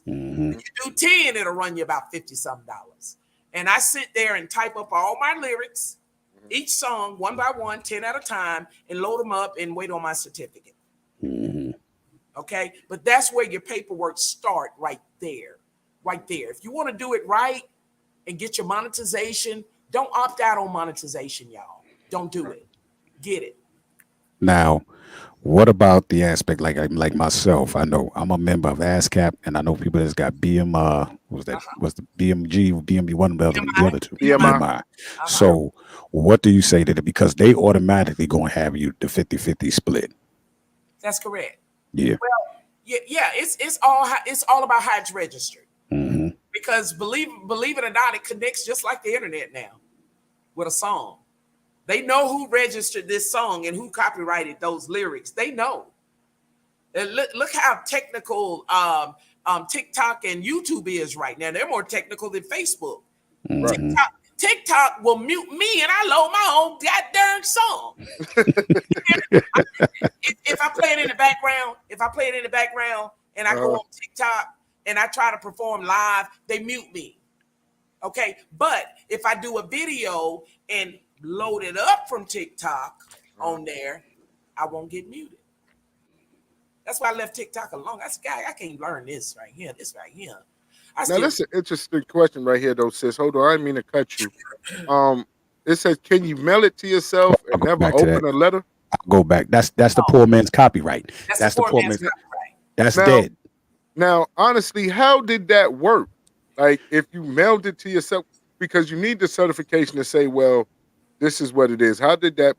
[SPEAKER 5] If you do 10, it'll run you about $50-some. And I sit there and type up all my lyrics, each song, one by one, 10 at a time, and load them up and wait on my certificate. Okay, but that's where your paperwork start right there. If you want to do it right and get your monetization, don't opt out on monetization, y'all. Don't do it. Get it.
[SPEAKER 3] Now, what about the aspect like myself? I know I'm a member of ASCAP, and I know people that's got was the BMG, BMB, one of the other two. BMI. So what do you say to it? Because they automatically going to have you the 50-50 split.
[SPEAKER 5] That's correct.
[SPEAKER 3] Yeah.
[SPEAKER 5] Well, yeah. It's all about how it's registered. Because believe it or not, it connects just like the internet now with a song. They know who registered this song and who copyrighted those lyrics. They know. And look how technical TikTok and YouTube is right now. They're more technical than Facebook. TikTok will mute me and I load my own goddamn song. if I play it in the background, and I go on TikTok and I try to perform live, they mute me. Okay, but if I do a video and load it up from TikTok on there, I won't get muted. That's why I left TikTok alone. I said, I can't learn this right here. Now
[SPEAKER 6] that's an interesting question right here, though, sis. Hold on, I didn't mean to cut you. It says, can you mail it to yourself and never open a letter?
[SPEAKER 3] I'll go back. That's the poor man's copyright. That's the poor man's copyright. That's dead.
[SPEAKER 6] Now, honestly, how did that work? Like, if you mailed it to yourself, because you need the certification to say, well, this is what it is. How did that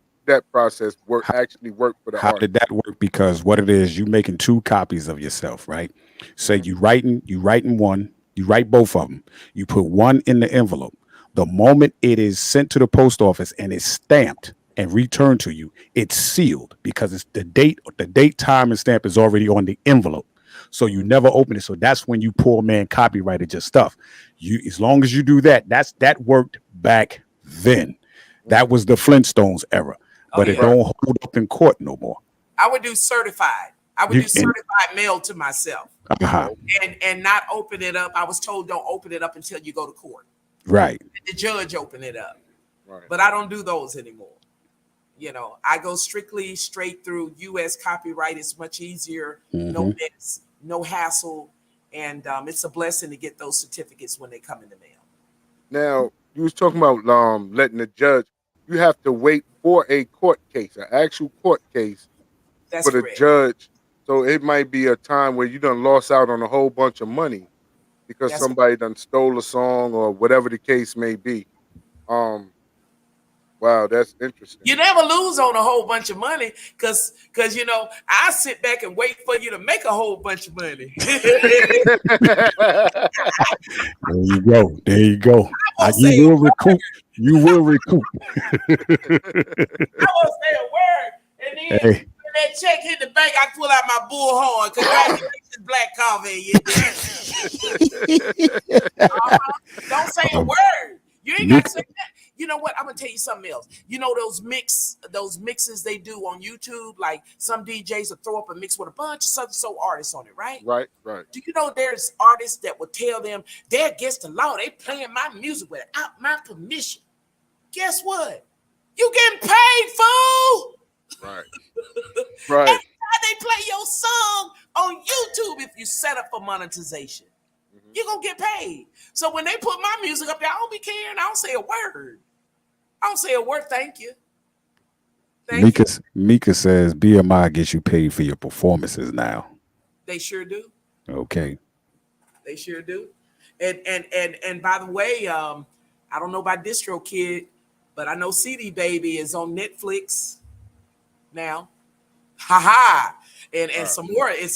[SPEAKER 6] process actually work for the artist?
[SPEAKER 3] How did that work? Because what it is, you making 2 copies of yourself, right? Say you writing one, you write both of them. You put one in the envelope. The moment it is sent to the post office and it's stamped, and returned to you, it's sealed because it's the date, time, and stamp is already on the envelope. So you never open it. So that's when you poor man copyrighted your stuff. You, as long as you do that, that worked back then. That was the Flintstones era, but it don't hold up in court no more.
[SPEAKER 5] I would do certified. I would do certified mail to myself, and not open it up. I was told don't open it up until you go to court.
[SPEAKER 3] Right.
[SPEAKER 5] And the judge open it up.
[SPEAKER 6] Right.
[SPEAKER 5] But I don't do those anymore. You know, I go strictly straight through U.S. copyright. It's much easier, no mess, no hassle, and it's a blessing to get those certificates when they come in the mail.
[SPEAKER 6] Now, you was talking about letting the judge. You have to wait for a court case, an actual court case,
[SPEAKER 5] That's
[SPEAKER 6] for the
[SPEAKER 5] correct.
[SPEAKER 6] judge. So it might be a time where you done lost out on a whole bunch of money because
[SPEAKER 5] That's
[SPEAKER 6] somebody done stole a song or whatever the case may be. Wow, that's interesting.
[SPEAKER 5] You never lose on a whole bunch of money because you know, I sit back and wait for you to make a whole bunch of money.
[SPEAKER 3] There you go. You will recoup. You will recoup.
[SPEAKER 5] I won't say a word. And then when that check hit the bank, I pull out my bullhorn. Congratulations, Black Koffee. Don't say a word. You ain't got to say that. You know what? I'm gonna tell you something else. You know those mixes they do on YouTube, like some DJs will throw up a mix with a bunch of Southern soul artists on it, right?
[SPEAKER 6] Right.
[SPEAKER 5] Do you know there's artists that will tell them they're against the law, they playing my music without my permission? Guess what? You getting paid, fool.
[SPEAKER 6] Right.
[SPEAKER 5] Every time they play your song on YouTube, if you set up for monetization, you're gonna get paid. So when they put my music up there, I don't be caring. I don't say a word. Thank you.
[SPEAKER 3] Mika says BMI gets you paid for your performances now.
[SPEAKER 5] They sure do.
[SPEAKER 3] Okay.
[SPEAKER 5] They sure do. And by the way, I don't know about DistroKid, but I know CD Baby is on Netflix now. And some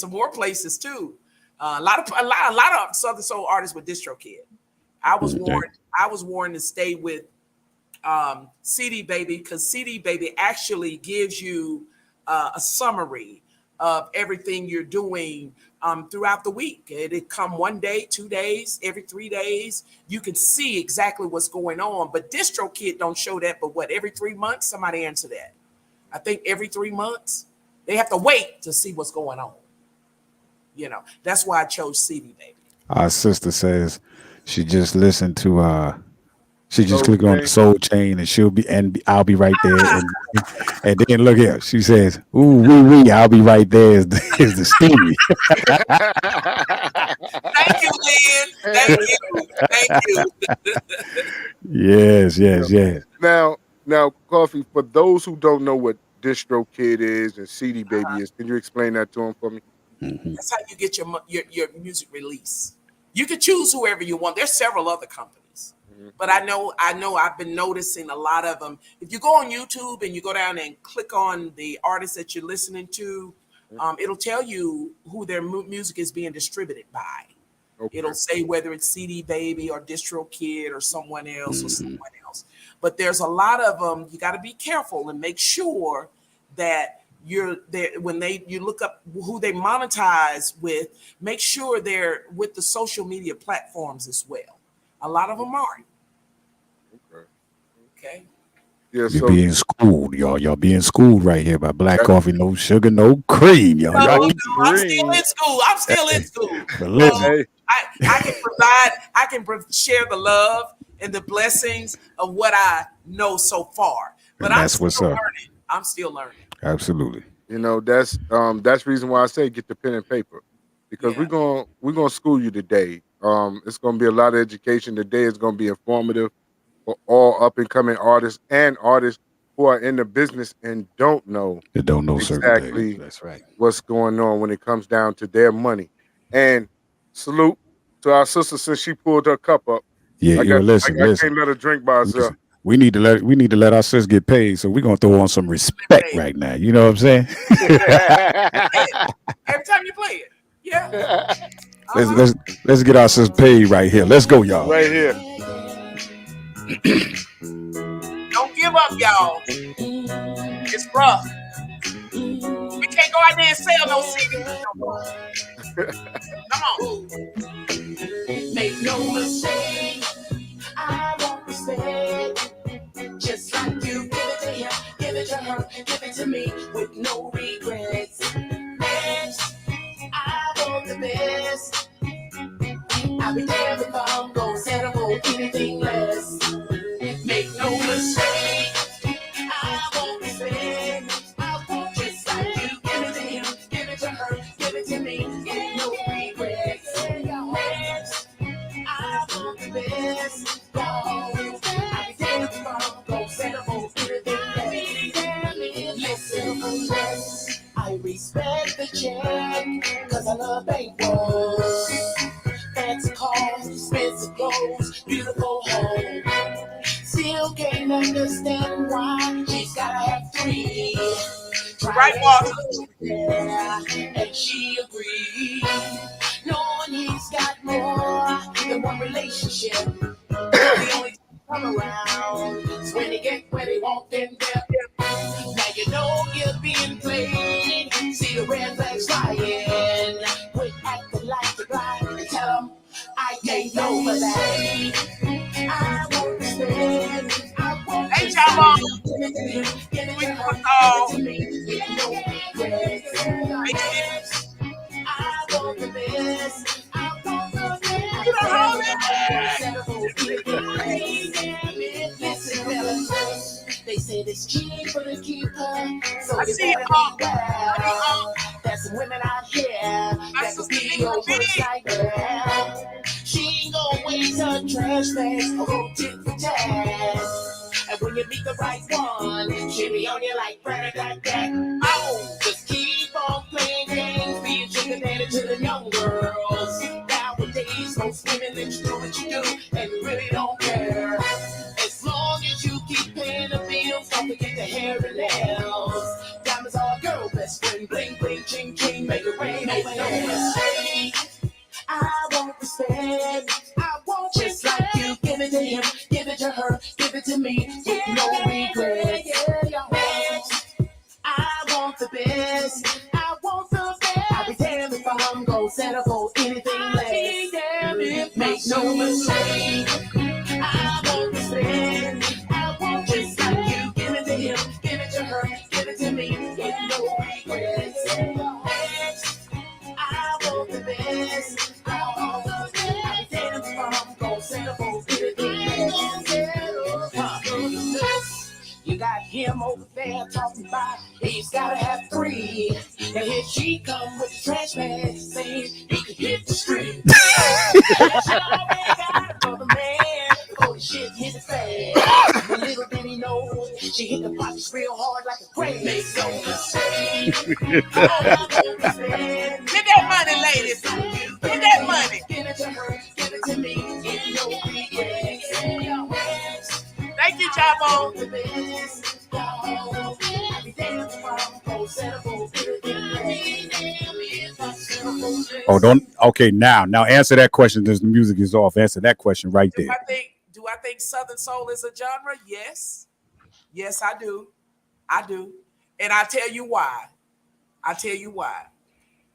[SPEAKER 5] more places too. A lot of Southern soul artists with DistroKid. I was warned to stay with CD Baby because CD Baby actually gives you a summary of everything you're doing throughout the week. It come 1 day, 2 days, every 3 days. You can see exactly what's going on. But DistroKid don't show that. But what, every 3 months? Somebody answer that. I think every 3 months they have to wait to see what's going on. You know, that's why I chose CD Baby.
[SPEAKER 3] Our sister says she just listened to she just clicked on the Soul Chain and I'll be right there. And then look here, she says, "Ooh, wee, I'll be right there." Is the Stevie?
[SPEAKER 5] Thank you, Lynn. Thank you. Yes.
[SPEAKER 6] Now, Koffee. For those who don't know what DistroKid is and CD Baby is, can you explain that to them for me?
[SPEAKER 5] That's how you get your music release. You can choose whoever you want. There's several other companies, but I know I've been noticing a lot of them. If you go on YouTube and you go down and click on the artist that you're listening to, it'll tell you who their music is being distributed by. Okay. It'll say whether it's CD Baby or DistroKid or someone else or someone else. But there's a lot of them. You got to be careful and make sure that you're there when you look up who they monetize with. Make sure they're with the social media platforms as well. A lot of them aren't. Okay.
[SPEAKER 6] Yeah,
[SPEAKER 3] You're being schooled, y'all. Y'all being schooled right here by Black Koffee. No sugar, no cream, y'all.
[SPEAKER 5] I'm still in school.
[SPEAKER 3] But listen,
[SPEAKER 5] I can share the love and the blessings of what I know so far. But I'm still learning.
[SPEAKER 3] Absolutely.
[SPEAKER 6] You know, that's the reason why I say get the pen and paper, because we're gonna school you today. It's gonna be a lot of education today. It's gonna be informative for all up and coming artists and artists who are in the business and don't know exactly
[SPEAKER 3] that's right
[SPEAKER 6] what's going on when it comes down to their money. And salute to our sister since she pulled her cup up.
[SPEAKER 3] Yeah, listen.
[SPEAKER 6] I can't let her drink by herself.
[SPEAKER 3] We need to let our sis get paid, so we're gonna throw on some respect right now. You know what I'm saying?
[SPEAKER 5] Every time you play it, yeah.
[SPEAKER 3] Let's get our sis paid right here. Let's go, y'all.
[SPEAKER 6] Right here.
[SPEAKER 5] Don't give give up, y'all. It's rough. We can't go out there and sell no CDs no more. Come on.
[SPEAKER 7] Make no mistake, I won't respect. Just like you, give it to him, give it to her, give it to me with no regrets. Next, I want the best. I'll be damned if I'm gonna settle for anything less. Make no mistake, I won't respect. I want just like you, give it to him, give it to her, give it to me with no regrets. Next, I want the best. I'll be damned if I'm gonna settle for anything less. Listen, unless I respect the check, cause I love bankrolls. Fancy cars, expensive clothes, beautiful home. Still can't understand why she's gotta have three.
[SPEAKER 5] Right, Walter.
[SPEAKER 7] Yeah, and she agreed. Knowing he's got more than one relationship. The only time come around is when he get what he want in there. Now you know you're being played. See the red flags flying. Quit acting like you're blind and tell them I can't over that. I won't stand. I won't
[SPEAKER 5] Hey, Jamo.
[SPEAKER 7] give it
[SPEAKER 5] We
[SPEAKER 7] to her,
[SPEAKER 5] all.
[SPEAKER 7] give it to me. No regrets. I want the best. I want the best.
[SPEAKER 5] You don't hold it.
[SPEAKER 7] Listen, fellas, they said it's cheaper to keep her, so
[SPEAKER 5] I
[SPEAKER 7] you
[SPEAKER 5] see
[SPEAKER 7] better
[SPEAKER 5] y'all.
[SPEAKER 7] beware. There's some women out here that could be your worst nightmare. She ain't gonna waste her trash bags or go tit for tat. And when you meet the right one, she'll be on you like rat-a-tat-tat. Oh, just keep on playing games, being sugar daddy to the young girls. Nowadays, most women let you do what you do, and you really don't care. As long as you keep paying the bills, don't forget the hair and nails. Diamonds are a girl best friend, bling bling, ching ching, make it rain. Make no mistake, I won't respect. I won't just like you, give it to him, give it to her, give it to me, with no regrets. Next, I want the best. I want the best. I'll be damned if I'm gonna settle for anything less. Make no mistake, I won't respect. I want just like you, give it to him, give it to her, give it to me, with no regrets. Next, I want the best. I want the best. I'll be damned if I'm gonna settle for anything less. You got him over there talking about he's gotta have three. And here she come with the trash bag saying he could hit the street. She already got another man before the shit hit the fan. But little did he know she hit the pockets real hard like a crane. Make no mistake.
[SPEAKER 5] Get that money, ladies. Get that money.
[SPEAKER 7] Give it to her, give it to me. Get no regrets.
[SPEAKER 5] Thank you, Jamo.
[SPEAKER 3] Oh, don't. Okay, now answer that question. As the music is off, answer that question right there.
[SPEAKER 5] Do I think Southern Soul is a genre? Yes. Yes, I do. I do. And I tell you why.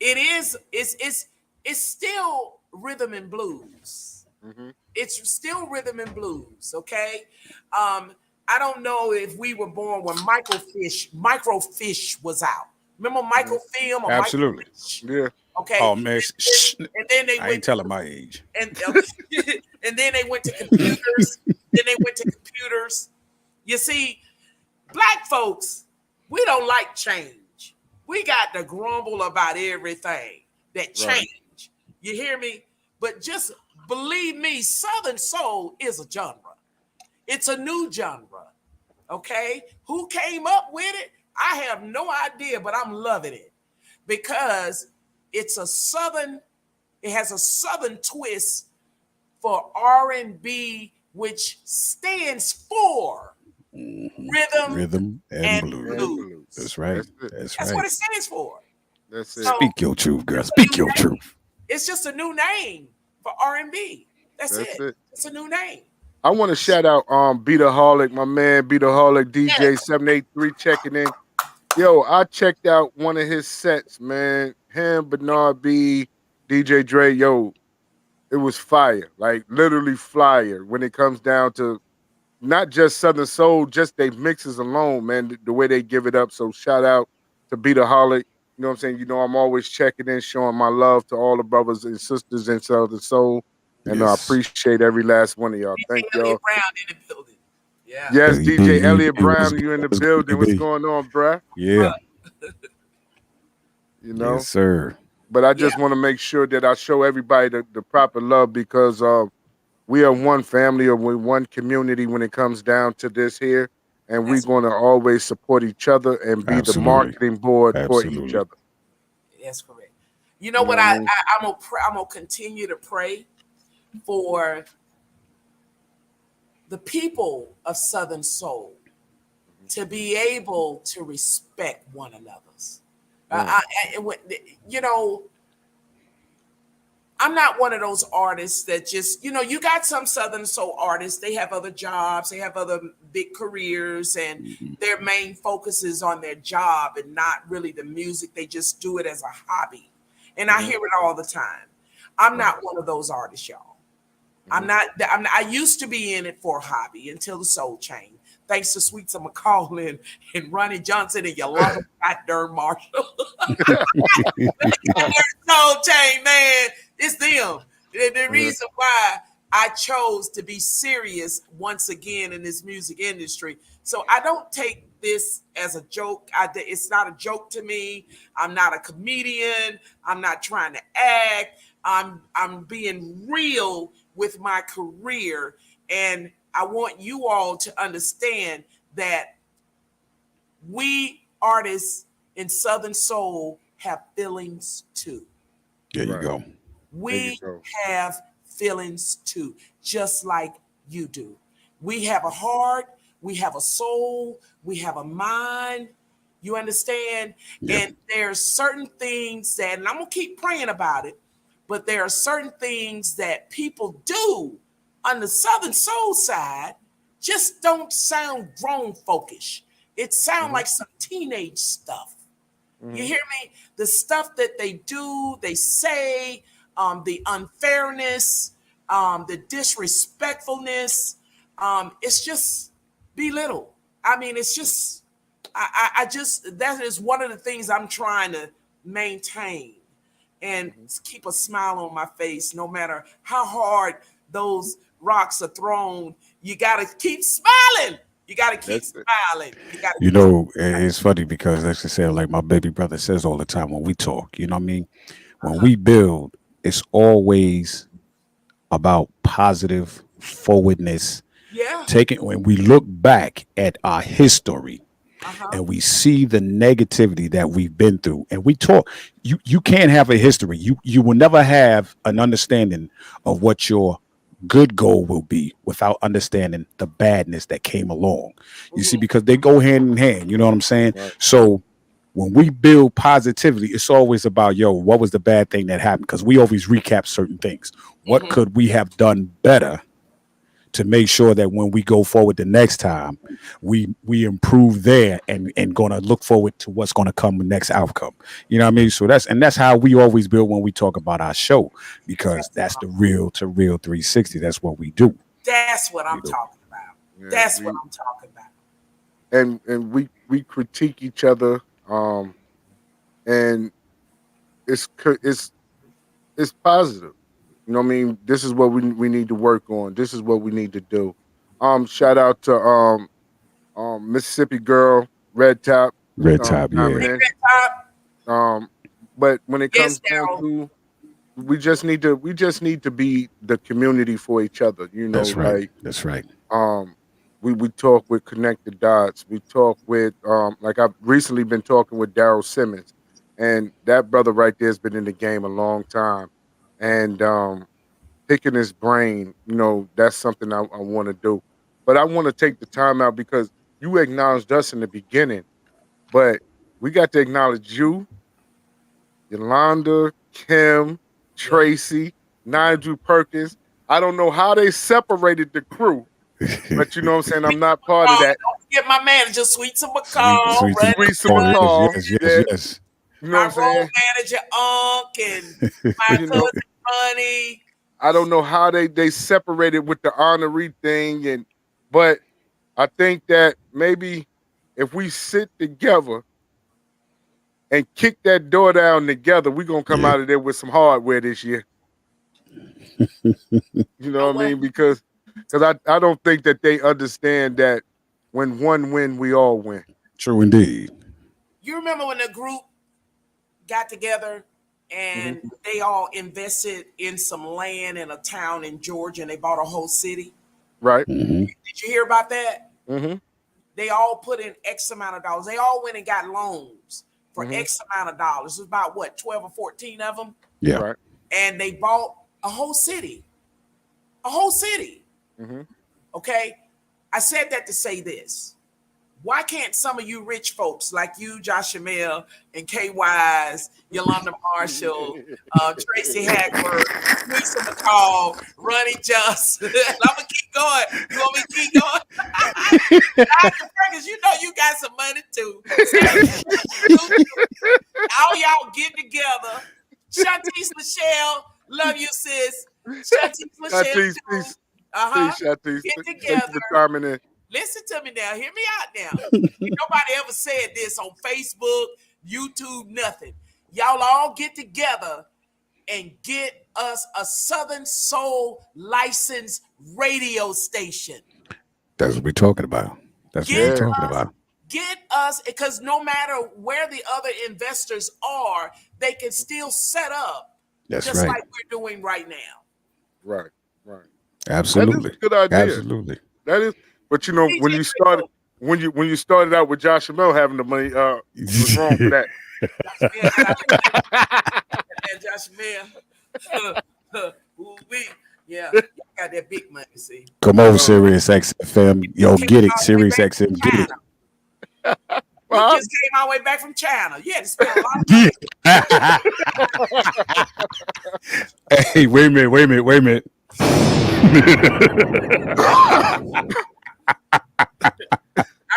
[SPEAKER 5] It is, it's still rhythm and blues.
[SPEAKER 6] Mm-hmm.
[SPEAKER 5] It's still rhythm and blues, okay? I don't know if we were born when Microfiche was out. Remember Microfilm? Or
[SPEAKER 3] Absolutely.
[SPEAKER 6] Yeah.
[SPEAKER 5] Okay.
[SPEAKER 3] Oh man,
[SPEAKER 5] and then they
[SPEAKER 3] I ain't telling my age.
[SPEAKER 5] and then they went to computers. You see, black folks, we don't like change. We got to grumble about everything that change. Right. You hear me? But just believe me, Southern Soul is a genre. It's a new genre. Okay? Who came up with it? I have no idea, but I'm loving it because it has a Southern twist for R&B, which stands for rhythm and blues.
[SPEAKER 3] That's right.
[SPEAKER 5] That's what it stands for.
[SPEAKER 6] That's it.
[SPEAKER 5] So,
[SPEAKER 3] speak your truth, girl. Speak your truth.
[SPEAKER 5] It's just a new name for R&B. That's it. It's a new name.
[SPEAKER 6] I want to shout out Beataholic, my man Beataholic
[SPEAKER 5] Yeah.
[SPEAKER 6] DJ 783 checking in. Yo, I checked out one of his sets, man. Him, Bernard B, DJ Dre, yo, it was fire. Like literally fire when it comes down to not just Southern Soul, just they mixes alone, man. The way they give it up. So shout out to Beataholic. You know what I'm saying? You know, I'm always checking in, showing my love to all the brothers and sisters in Southern Soul. And I
[SPEAKER 3] Yes.
[SPEAKER 6] appreciate every last one of y'all.
[SPEAKER 5] DJ
[SPEAKER 6] Thank
[SPEAKER 5] Elliott
[SPEAKER 6] y'all.
[SPEAKER 5] Brown in the building. Yeah.
[SPEAKER 6] Yes, DJ Elliott
[SPEAKER 3] What's
[SPEAKER 6] Brown,
[SPEAKER 3] good?
[SPEAKER 6] you in the
[SPEAKER 3] What's good,
[SPEAKER 6] building. What's
[SPEAKER 3] baby?
[SPEAKER 6] going on, bruh?
[SPEAKER 3] Yeah.
[SPEAKER 6] You know?
[SPEAKER 3] Yes, sir.
[SPEAKER 6] But I
[SPEAKER 5] Yeah.
[SPEAKER 6] just want to make sure that I show everybody the proper love because we are one family or we're one community when it comes down to this here. And we're
[SPEAKER 5] That's
[SPEAKER 6] going to always support each other and be the
[SPEAKER 3] Absolutely.
[SPEAKER 6] marketing board for each
[SPEAKER 3] Absolutely.
[SPEAKER 6] other.
[SPEAKER 5] that's correct. You know
[SPEAKER 6] You know
[SPEAKER 5] what?
[SPEAKER 6] what I mean?
[SPEAKER 5] I'm gonna continue to pray for the people of Southern Soul to be able to respect one another's. You know, I'm not one of those artists that just, you got some Southern Soul artists, they have other jobs, they have other big careers, and their main focus is on their job and not really the music. They just do it as a hobby. And I hear it all the time. I'm not one of those artists, y'all. I used to be in it for a hobby until the Soul Chain. Thanks to Sweet Summer Call and Ronnie Johnson and Yolanda Blackburn Marshall. Soul Chain, man. It's them. The reason why I chose to be serious once again in this music industry. So I don't take this as a joke. It's not a joke to me. I'm not a comedian. I'm not trying to act. I'm being real with my career. And I want you all to understand that we artists in Southern Soul have feelings too.
[SPEAKER 3] There you
[SPEAKER 6] Right.
[SPEAKER 3] go.
[SPEAKER 6] There you
[SPEAKER 5] We
[SPEAKER 6] go.
[SPEAKER 5] have feelings too, just like you do. We have a heart, we have a soul, we have a mind. You understand?
[SPEAKER 3] Yeah.
[SPEAKER 5] And there are certain things that, and I'm gonna keep praying about it, but there are certain things that people do on the Southern Soul side just don't sound grown folkish. It sounds like some teenage stuff. You hear me? The stuff that they do, they say, the unfairness, the disrespectfulness, it's just belittle. I mean, it's just, I just, that is one of the things I'm trying to maintain and keep a smile on my face no matter how hard those rocks are thrown. You got to keep smiling. You got to keep
[SPEAKER 6] That's it.
[SPEAKER 5] smiling. You got to
[SPEAKER 3] You
[SPEAKER 5] keep
[SPEAKER 3] know, it's funny because, as I said, like my baby brother says all the time when we talk, you know what I mean? When we build, it's always about positive forwardness.
[SPEAKER 5] yeah.
[SPEAKER 3] When we look back at our history
[SPEAKER 5] Uh-huh.
[SPEAKER 3] and we see the negativity that we've been through, and we talk, you can't have a history. You will never have an understanding of what your good goal will be without understanding the badness that came along. You see, because they go hand in hand. You know what I'm saying?
[SPEAKER 6] Right.
[SPEAKER 3] So when we build positivity, it's always about, yo, what was the bad thing that happened? Because we always recap certain things. What could we have done better to make sure that when we go forward the next time, we improve there and gonna look forward to what's gonna come the next outcome. You know what I mean? So that's how we always build when we talk about our show, because that's the real to real 360. That's what we do.
[SPEAKER 5] That's what I'm
[SPEAKER 3] You know.
[SPEAKER 5] talking about.
[SPEAKER 6] Yeah,
[SPEAKER 5] That's what I'm talking about.
[SPEAKER 6] and we critique each other, and it's positive. You know what I mean? This is what we need to work on. This is what we need to do. Shout out to Mississippi girl, Red Top,
[SPEAKER 3] Red Top,
[SPEAKER 6] chiming
[SPEAKER 3] yeah.
[SPEAKER 6] in.
[SPEAKER 5] Red Top,
[SPEAKER 6] But when it
[SPEAKER 5] yes,
[SPEAKER 6] comes down
[SPEAKER 5] Daryl.
[SPEAKER 6] to, we just need to be the community for each other. You know,
[SPEAKER 3] That's right.
[SPEAKER 6] like
[SPEAKER 3] That's right.
[SPEAKER 6] um, we talk with Connect the Dots. We talk with like I've recently been talking with Daryl Simmons, and that brother right there has been in the game a long time, and picking his brain, you know, that's something I want to do. But I want to take the time out because you acknowledged us in the beginning, but we got to acknowledge you, Yolanda, Kim,
[SPEAKER 5] Yeah.
[SPEAKER 6] Tracy, Nigel Perkins. I don't know how they separated the crew, But you know what I'm saying? I'm not part of that.
[SPEAKER 5] Don't forget my manager, Sweet McCall,
[SPEAKER 3] Sweet
[SPEAKER 5] running
[SPEAKER 6] Sweet
[SPEAKER 5] the front.
[SPEAKER 6] McCall.
[SPEAKER 3] Yes,
[SPEAKER 6] Yeah.
[SPEAKER 3] yes.
[SPEAKER 6] You know
[SPEAKER 5] My
[SPEAKER 6] what I'm
[SPEAKER 5] role
[SPEAKER 6] saying?
[SPEAKER 5] manager, Unc, and my
[SPEAKER 6] You know,
[SPEAKER 5] cousin, Money.
[SPEAKER 6] I don't know how they separated with the honorary thing, but I think that maybe if we sit together and kick that door down together, we're gonna come
[SPEAKER 3] Yeah.
[SPEAKER 6] out of there with some hardware this year. You know what I mean? Because I don't think that they understand that when one win, we all win.
[SPEAKER 3] True indeed.
[SPEAKER 5] You remember when the group got together and they all invested in some land in a town in Georgia and they bought a whole city?
[SPEAKER 6] Right.
[SPEAKER 3] Mhm.
[SPEAKER 5] Did you hear about that?
[SPEAKER 6] Mm-hmm.
[SPEAKER 5] They all put in X amount of dollars. They all went and got loans for X amount of dollars. It was about what, 12 or 14 of them?
[SPEAKER 3] Yeah.
[SPEAKER 6] Right.
[SPEAKER 5] And they bought a whole city. A whole city.
[SPEAKER 6] Mm-hmm.
[SPEAKER 5] Okay. I said that to say this. Why can't some of you rich folks like you, Josh Amel, and K Wise, Yolanda Marshall, Tracy Hackworth, Lisa McCall, Ronnie Johnson? I'm gonna keep going. You want me to keep going? Dr. Perkins, you know you got some money too. All y'all get together. Shantice Michelle, love you, sis. Shantice Michelle,
[SPEAKER 6] Shantice,
[SPEAKER 5] too.
[SPEAKER 6] peace.
[SPEAKER 5] Get
[SPEAKER 6] Thank you
[SPEAKER 5] together.
[SPEAKER 6] for chiming in.
[SPEAKER 5] Listen to me now. Hear me out now. Nobody ever said this on Facebook, YouTube, nothing. Y'all all get together and get us a Southern Soul licensed radio station.
[SPEAKER 3] That's what we're talking about. That's what we're
[SPEAKER 5] Get
[SPEAKER 3] talking
[SPEAKER 5] us,
[SPEAKER 3] about.
[SPEAKER 5] get us, because no matter where the other investors are, they can still set up
[SPEAKER 3] That's
[SPEAKER 5] just
[SPEAKER 3] right.
[SPEAKER 5] like we're doing right now.
[SPEAKER 6] Right. Right.
[SPEAKER 3] Absolutely.
[SPEAKER 6] That is a good idea.
[SPEAKER 3] Absolutely.
[SPEAKER 6] That is, but you know, when you started out with Josh Amel having the money, you was wrong for that.
[SPEAKER 5] Josh Mayer. Yeah, y'all got that big money, see.
[SPEAKER 3] Come on, Sirius XFM. Yo, get it. Sirius XM, get it.
[SPEAKER 5] We just came our way back from China. Yeah, to spend a lot of money.
[SPEAKER 3] Hey, wait a minute.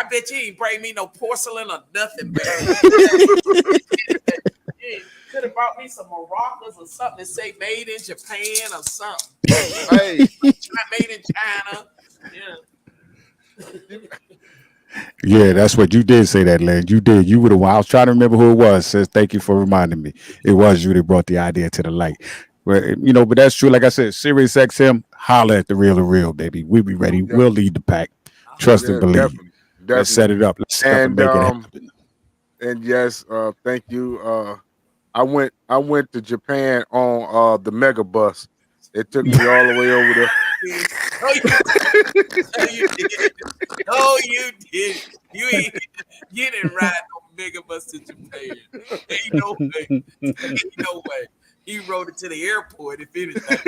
[SPEAKER 5] I bet you ain't bring me no porcelain or nothing, man. Could have brought me some maracas or something that say made in Japan or something.
[SPEAKER 6] Hey,
[SPEAKER 5] made in China. Yeah.
[SPEAKER 3] Yeah, that's what you did say that, Len. You did. You were the one. I was trying to remember who it was. Says thank you for reminding me. It was you that brought the idea to the light. Well, you know, but that's true. Like I said, Sirius XM, holler at the Real2Reel, baby. We'll be ready.
[SPEAKER 6] Yeah.
[SPEAKER 3] We'll lead the pack. Trust and believe.
[SPEAKER 6] Definitely.
[SPEAKER 3] Let's set it up. Let's set up and make it happen.
[SPEAKER 6] And yes, thank you. I went to Japan on the mega bus. It took me all the way over there.
[SPEAKER 5] Oh, you did. You didn't ride no mega bus to Japan. Ain't no way. Ain't no way. He rode it to the airport, if anything.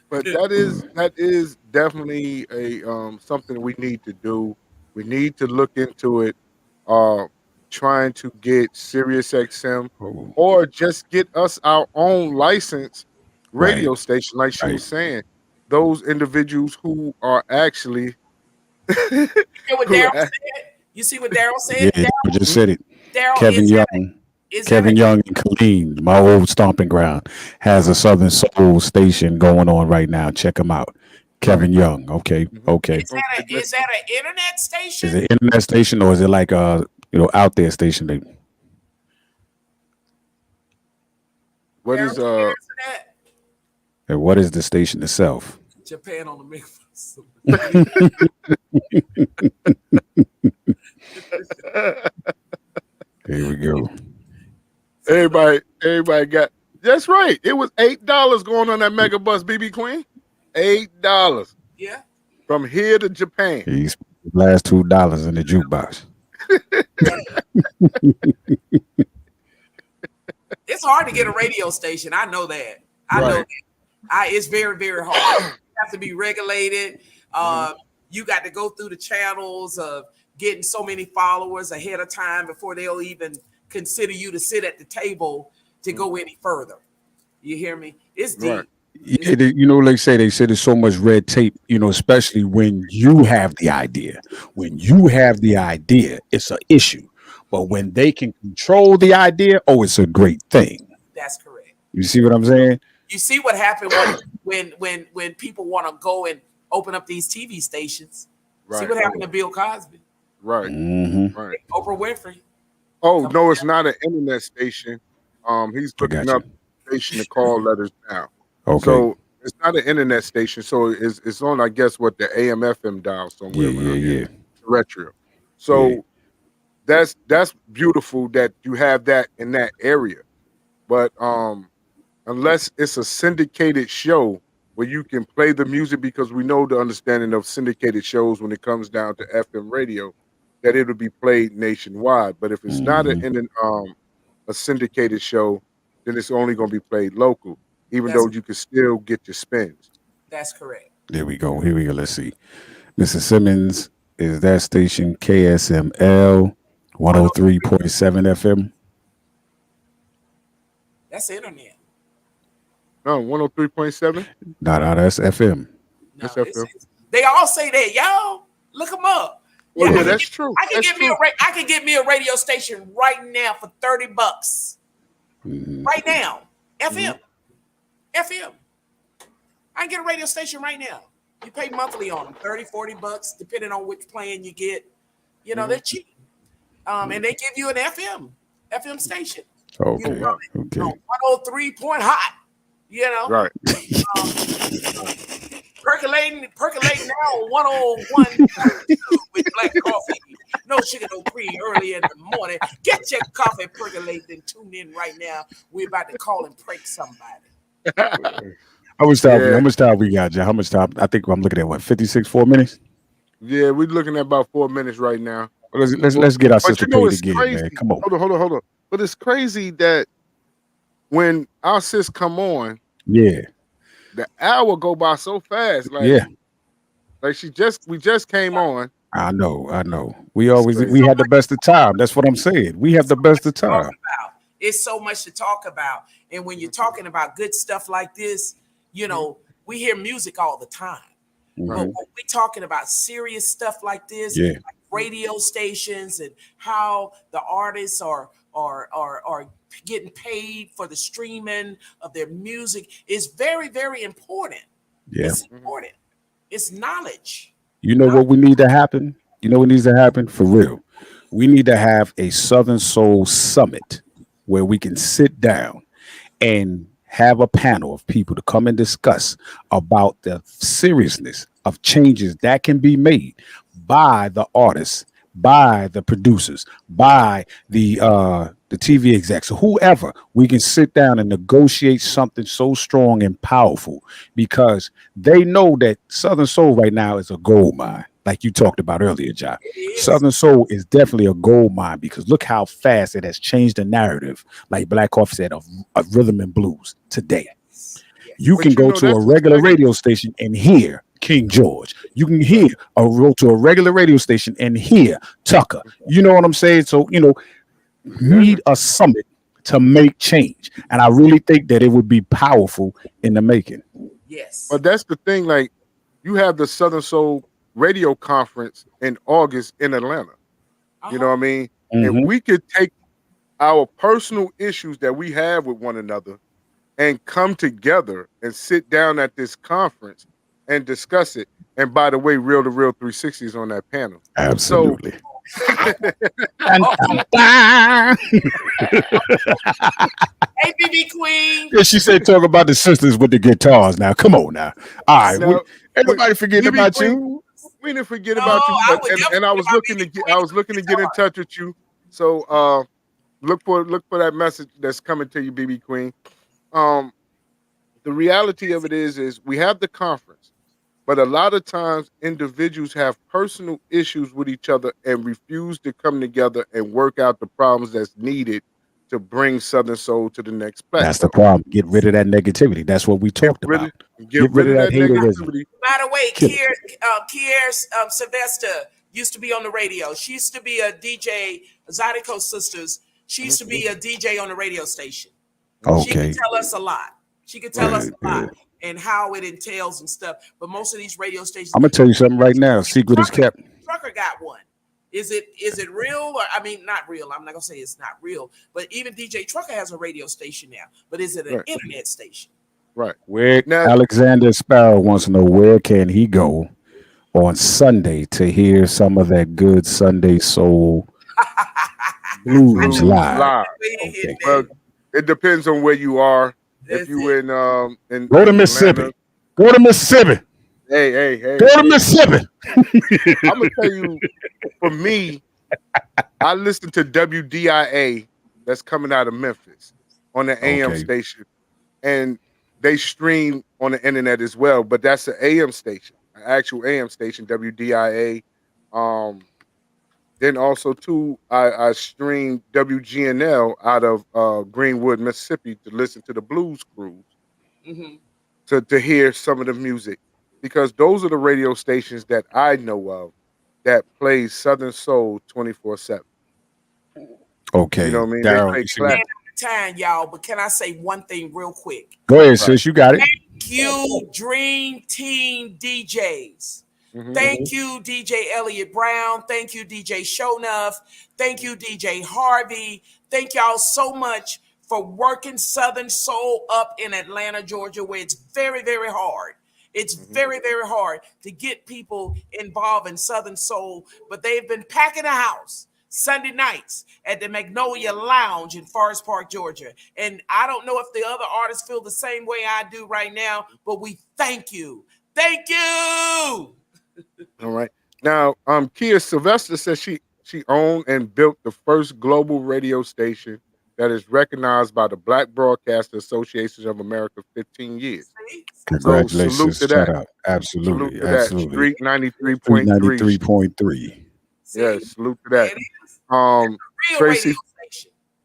[SPEAKER 6] But that is definitely a something we need to do. We need to look into it. Trying to get Sirius XM or just get us our own license radio station, like she was saying. Those individuals who are actually
[SPEAKER 5] You hear what Daryl said? You see what Daryl said?
[SPEAKER 3] Yeah, I just said it.
[SPEAKER 5] Daryl,
[SPEAKER 3] Kevin Young. Kevin Young in Killeen, my old stomping ground, has a Southern Soul station going on right now. Check him out. Kevin Young. Okay.
[SPEAKER 5] Is that an internet station?
[SPEAKER 3] Is it an internet station or is it like a out there station, baby?
[SPEAKER 6] What is
[SPEAKER 3] and what is the station itself?
[SPEAKER 5] Japan on the mega bus.
[SPEAKER 3] There we go.
[SPEAKER 6] Everybody got that's right. It was $8 going on that mega bus, BB Queen. $8.
[SPEAKER 5] Yeah.
[SPEAKER 6] From here to Japan.
[SPEAKER 3] He's last $2 in the jukebox.
[SPEAKER 5] It's hard to get a radio station. I know that. I know that. It's very, very hard. You have to be regulated. You got to go through the channels of getting so many followers ahead of time before they'll even consider you to sit at the table to go any further. You hear me? It's deep.
[SPEAKER 6] Right.
[SPEAKER 3] Yeah, you know, they say there's so much red tape, you know, especially when you have the idea. When you have the idea, it's an issue. But when they can control the idea, oh, it's a great thing.
[SPEAKER 5] That's correct.
[SPEAKER 3] You see what I'm saying?
[SPEAKER 5] You see what happened when people want to go and open up these TV stations.
[SPEAKER 6] Right.
[SPEAKER 5] See what happened to Bill Cosby,
[SPEAKER 6] Right.
[SPEAKER 3] Mm-hmm.
[SPEAKER 6] Right.
[SPEAKER 5] Oprah Winfrey.
[SPEAKER 6] Oh no, it's not an internet station. He's
[SPEAKER 3] I got
[SPEAKER 6] looking up
[SPEAKER 3] you.
[SPEAKER 6] station to call letters now.
[SPEAKER 3] Okay.
[SPEAKER 6] So it's not an internet station. So it's on, I guess, what the AM/FM dial somewhere
[SPEAKER 3] Yeah,
[SPEAKER 6] around here,
[SPEAKER 3] yeah.
[SPEAKER 6] terrestrial. So
[SPEAKER 3] Yeah.
[SPEAKER 6] that's beautiful that you have that in that area. But unless it's a syndicated show where you can play the music, because we know the understanding of syndicated shows when it comes down to FM radio, that it'll be played nationwide. But if it's not a syndicated show, then it's only going to be played local, even though you can still get your spins.
[SPEAKER 5] That's correct.
[SPEAKER 3] There we go. Here we go. Let's see. Mr. Simmons, is that station KSML 103.7 FM?
[SPEAKER 5] That's internet.
[SPEAKER 6] No, 103.7?
[SPEAKER 3] No, that's FM.
[SPEAKER 5] No,
[SPEAKER 6] That's FM.
[SPEAKER 5] they all say that. Y'all look them up.
[SPEAKER 6] Well, yeah,
[SPEAKER 5] I
[SPEAKER 6] that's
[SPEAKER 5] can,
[SPEAKER 6] true.
[SPEAKER 5] I can
[SPEAKER 6] That's
[SPEAKER 5] get me
[SPEAKER 6] true.
[SPEAKER 5] I can get me a radio station right now for $30. Right now, FM. FM. I can get a radio station right now. You pay monthly on them, $30-$40, depending on which plan you get. You know, they're cheap. And they give you an FM station.
[SPEAKER 3] Okay.
[SPEAKER 5] You know,
[SPEAKER 3] Okay.
[SPEAKER 5] 103 point hot. You know,
[SPEAKER 6] Right.
[SPEAKER 5] percolating now on 101 with Black Koffee. No sugar, no cream early in the morning. Get your coffee percolating and tune in right now. We're about to call and prank somebody.
[SPEAKER 3] How much time? How much time we got, John? How much time? I think I'm looking at what 4 minutes.
[SPEAKER 6] Yeah, we're looking at about 4 minutes right now.
[SPEAKER 3] Let's get our
[SPEAKER 6] But
[SPEAKER 3] sister
[SPEAKER 6] you know
[SPEAKER 3] paid
[SPEAKER 6] it's
[SPEAKER 3] again,
[SPEAKER 6] crazy.
[SPEAKER 3] man. Come on.
[SPEAKER 6] Hold on. But it's crazy that when our sis come on,
[SPEAKER 3] Yeah.
[SPEAKER 6] the hour go by so fast. Like,
[SPEAKER 3] Yeah.
[SPEAKER 6] like we just came on.
[SPEAKER 3] I know. We had the best of time. That's what I'm saying. We have the best of time.
[SPEAKER 5] It's so much to talk about. And when you're talking about good stuff like this, you know, we hear music all the time. But when we're talking about serious stuff like this, like radio stations and how the artists are getting paid for the streaming of their music is very, very important.
[SPEAKER 3] Yeah.
[SPEAKER 5] It's important. It's knowledge.
[SPEAKER 3] You know what we need to happen? You know what needs to happen? For real. We need to have a Southern Soul Summit where we can sit down and have a panel of people to come and discuss about the seriousness of changes that can be made by the artists, by the producers, by the TV execs, or whoever. We can sit down and negotiate something so strong and powerful, because they know that Southern Soul right now is a gold mine, like you talked about earlier, John. Southern Soul is definitely a gold mine, because look how fast it has changed the narrative, like Black Koffee said, of rhythm and blues today. You can go to a regular radio station and hear King George. You can go to a regular radio station and hear Tucker. You know what I'm saying? So, you know, need a summit to make change. And I really think that it would be powerful in the making.
[SPEAKER 5] Yes.
[SPEAKER 6] But that's the thing. Like, you have the Southern Soul Radio Conference in August in Atlanta. You know what I mean? And we could take our personal issues that we have with one another and come together and sit down at this conference and discuss it. And by the way, Real2Reel 360 is on that panel.
[SPEAKER 3] Absolutely.
[SPEAKER 5] Hey, BB Queen.
[SPEAKER 3] Yeah, she said talk about the sisters with the guitars. Now, come on now. All right.
[SPEAKER 6] Now,
[SPEAKER 3] everybody forget about you.
[SPEAKER 6] We didn't forget about you. And I was looking to get in touch with you. So look for that message that's coming to you, BB Queen. The reality of it is we have the conference, but a lot of times individuals have personal issues with each other and refuse to come together and work out the problems that's needed to bring Southern Soul to the next platform.
[SPEAKER 3] That's the problem. Get rid of that negativity. That's what we talked about.
[SPEAKER 6] Get rid of that negativity.
[SPEAKER 5] By the way, Kier Sylvester used to be on the radio. She used to be a DJ, Zydeco Sisters. She used to be a DJ on the radio station.
[SPEAKER 3] Okay.
[SPEAKER 5] She can tell us a lot. She could tell us a lot. and how it entails and stuff. But most of these radio stations,
[SPEAKER 3] I'm gonna tell you something right now. Secret is kept.
[SPEAKER 5] Trucker got one. Is it real? Or I mean, not real. I'm not gonna say it's not real, but even DJ Trucker has a radio station now. But is it an internet station?
[SPEAKER 6] Right.
[SPEAKER 3] Where now, Alexander Sparrow wants to know where can he go on Sunday to hear some of that good Sunday soul blues live.
[SPEAKER 6] Okay. Well, it depends on where you are. If you in
[SPEAKER 3] go to Mississippi. Go to Mississippi.
[SPEAKER 6] Hey.
[SPEAKER 3] Go to Mississippi.
[SPEAKER 6] I'm gonna tell you, for me, I listen to WDIA that's coming out of Memphis on the AM station, and they stream on the internet as well. But that's an AM station, an actual AM station, WDIA. Then also too, I stream WGNL out of Greenwood, Mississippi, to listen to the Blues Cruise, to hear some of the music, because those are the radio stations that I know of that plays Southern Soul 24/7.
[SPEAKER 3] Okay,
[SPEAKER 6] you know what I mean.
[SPEAKER 3] Darryl,
[SPEAKER 6] they play
[SPEAKER 5] time, y'all. But can I say one thing real quick?
[SPEAKER 3] Go ahead, sis. You got it.
[SPEAKER 5] Thank you, Dream Team DJs. Thank you, DJ Elliott Brown. Thank you, DJ Shownuff. Thank you, DJ Harvey. Thank y'all so much for working Southern Soul up in Atlanta, Georgia, where it's very, very hard. It's very, very hard to get people involved in Southern Soul, but they've been packing a house Sunday nights at the Magnolia Lounge in Forest Park, Georgia. And I don't know if the other artists feel the same way I do right now, but we thank you. Thank you.
[SPEAKER 6] All right. Now, Kia Sylvester says she owned and built the first global radio station that is recognized by the Black Broadcaster Association of America 15 years.
[SPEAKER 3] Congratulations.
[SPEAKER 6] So salute to that.
[SPEAKER 3] Out. Absolutely.
[SPEAKER 6] Salute to
[SPEAKER 3] absolutely.
[SPEAKER 6] That. Street 93.3.
[SPEAKER 3] 93.3.
[SPEAKER 6] Yes, salute to that. Tracy,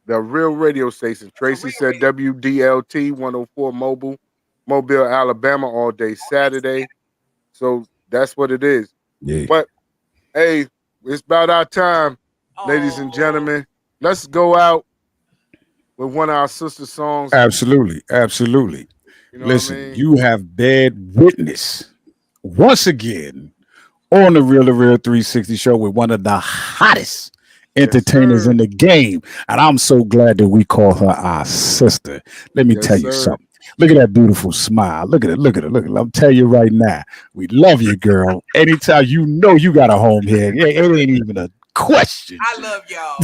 [SPEAKER 6] the real radio station. Tracy said WDLT 104 Mobile, Alabama, all day Saturday. So that's what it is.
[SPEAKER 3] Yeah.
[SPEAKER 6] But hey, it's about our time, ladies and gentlemen. Let's go out with one of our sister songs.
[SPEAKER 3] Absolutely. Absolutely. You know Listen, you have bared witness once again on the Real2Reel 360 show with one of the hottest entertainers in the game. And I'm so glad that we call her our sister. Let me tell you something. Look at that beautiful smile. Look at it. Look at it. Look at it. I'm telling you right now, we love you, girl. Anytime you know you got a home here, it ain't even a question.
[SPEAKER 5] I love y'all.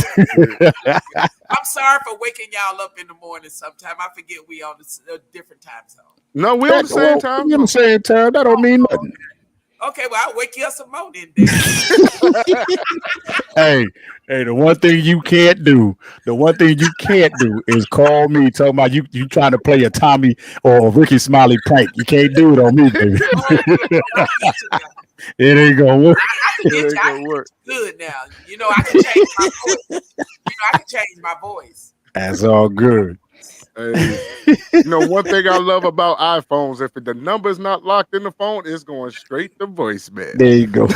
[SPEAKER 5] I'm sorry for waking y'all up in the morning sometime. I forget we on a different time zone.
[SPEAKER 6] No, we on the same time.
[SPEAKER 3] We on the same time. That don't mean nothing.
[SPEAKER 5] Okay, well, I'll wake you up some more then.
[SPEAKER 3] Hey, the one thing you can't do is call me talking about you trying to play a Tommy or a Ricky Smiley prank. You can't do it on me, baby. It ain't gonna work.
[SPEAKER 5] It ain't gonna work. Good now. You know, I can change my voice.
[SPEAKER 3] That's all good.
[SPEAKER 6] Hey, you know, one thing I love about iPhones, if the number's not locked in the phone, it's going straight to voicemail.
[SPEAKER 3] There you go.
[SPEAKER 5] We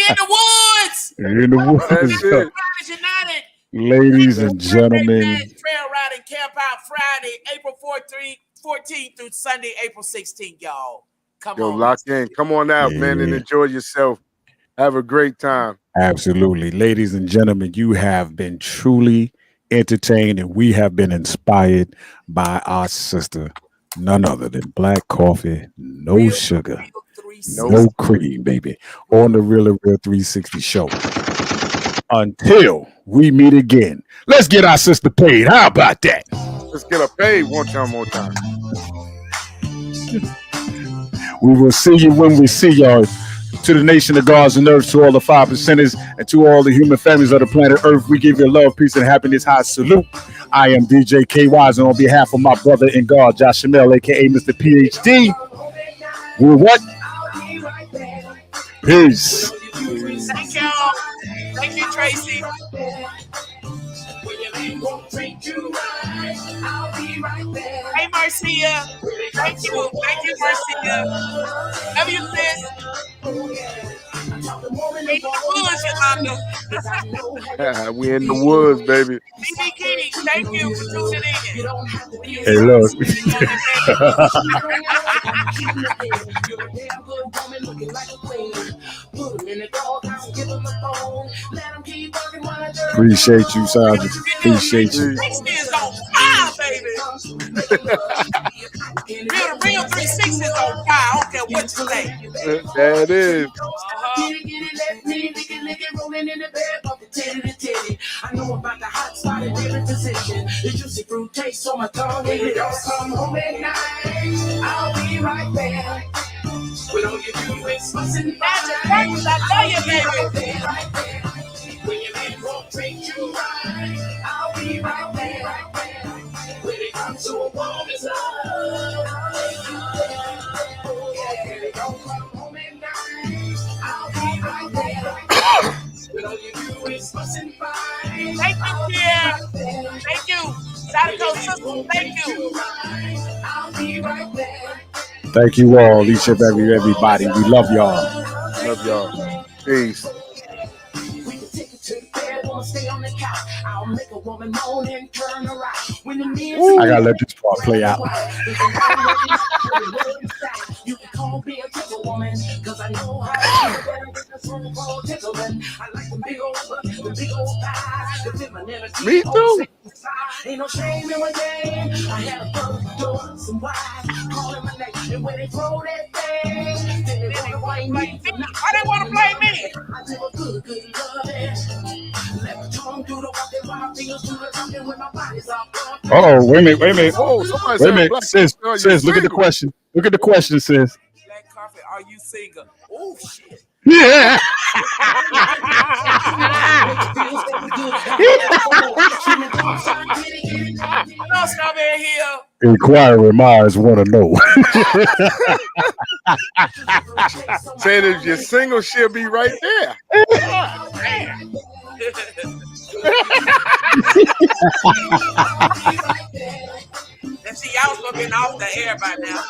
[SPEAKER 5] in the woods.
[SPEAKER 3] We're in the woods.
[SPEAKER 5] United.
[SPEAKER 3] Ladies and gentlemen.
[SPEAKER 5] Trail riding camp out Friday, April 14th through Sunday, April 16th, y'all. Come on.
[SPEAKER 6] Lock in. Come on out, man, and enjoy yourself. Have a great time.
[SPEAKER 3] Absolutely. Ladies and gentlemen, you have been truly entertained, and we have been inspired by our sister, none other than Black Koffee, no sugar, no cream, baby, on the Real2Reel 360 show. Until we meet again, let's get our sister paid. How about that?
[SPEAKER 6] Let's get her paid one more time.
[SPEAKER 3] We will see you when we see y'all. To the nation of gods and earth, to all the 5%ers, and to all the human families of the planet Earth, we give you love, peace, and happiness. High salute. I am DJ KYs, and on behalf of my brother in God, Josh Shamel, aka Mr. PhD, we're what? Peace.
[SPEAKER 5] Thank y'all. Thank you, Tracy. Hey, Marcia. Thank you. Thank you, Marcia. Love you, sis. Hey, much, Yolanda.
[SPEAKER 6] We in the woods, baby.
[SPEAKER 5] BB King, thank you for tuning in.
[SPEAKER 3] Hey, look. Appreciate you, Sergeant. Appreciate you.
[SPEAKER 5] 360 is on fire, baby. Real 360 is on fire. I don't care what you say.
[SPEAKER 6] That is.
[SPEAKER 7] I know about the hot spot in every position. The juicy fruit tastes on my tongue. When you don't come home at night, I'll be right there. With all you do is fussing.
[SPEAKER 5] I love you, baby.
[SPEAKER 7] Right there. When your man won't treat you right, I'll be right there. When it comes to a woman's love, I'll take you there. Yeah, don't come home at night, I'll be right there. When all you do is fuss and fight.
[SPEAKER 5] Thank you, Pierre. Thank you. Zydeco Sisters, thank you.
[SPEAKER 7] I'll be right there.
[SPEAKER 3] Thank you all, each and everybody. We love y'all.
[SPEAKER 6] Love y'all. Peace.
[SPEAKER 7] Stay on the couch. I'll make a woman moan and turn around. When the men
[SPEAKER 3] I gotta let this part play out.
[SPEAKER 7] You can call me a tickle woman, cause I know how to tickling. I like the big old thighs, the femininity.
[SPEAKER 6] Me too.
[SPEAKER 7] Ain't no shame in my game. I had a brother door, some wives calling my name, and when they throw that thing, then they wanna blame me.
[SPEAKER 5] Why they wanna blame me?
[SPEAKER 7] I do a good loving. Let my tongue do the walking, while my fingers do the talking when my body's all up.
[SPEAKER 3] Oh, wait a minute.
[SPEAKER 6] Oh, somebody
[SPEAKER 3] Wait a
[SPEAKER 6] said
[SPEAKER 3] minute,
[SPEAKER 6] Black
[SPEAKER 3] sis,
[SPEAKER 6] Koffee, are you
[SPEAKER 3] sis, look at the
[SPEAKER 6] single?
[SPEAKER 3] question. Look at the question, sis.
[SPEAKER 5] Black Koffee, are you single? Oh, shit.
[SPEAKER 3] Yeah.
[SPEAKER 5] No, Strawberry Hill.
[SPEAKER 3] Inquiring minds want to know.
[SPEAKER 6] Saying if you're single, she'll be right there.
[SPEAKER 5] And see, y'all was gonna be off the air by now.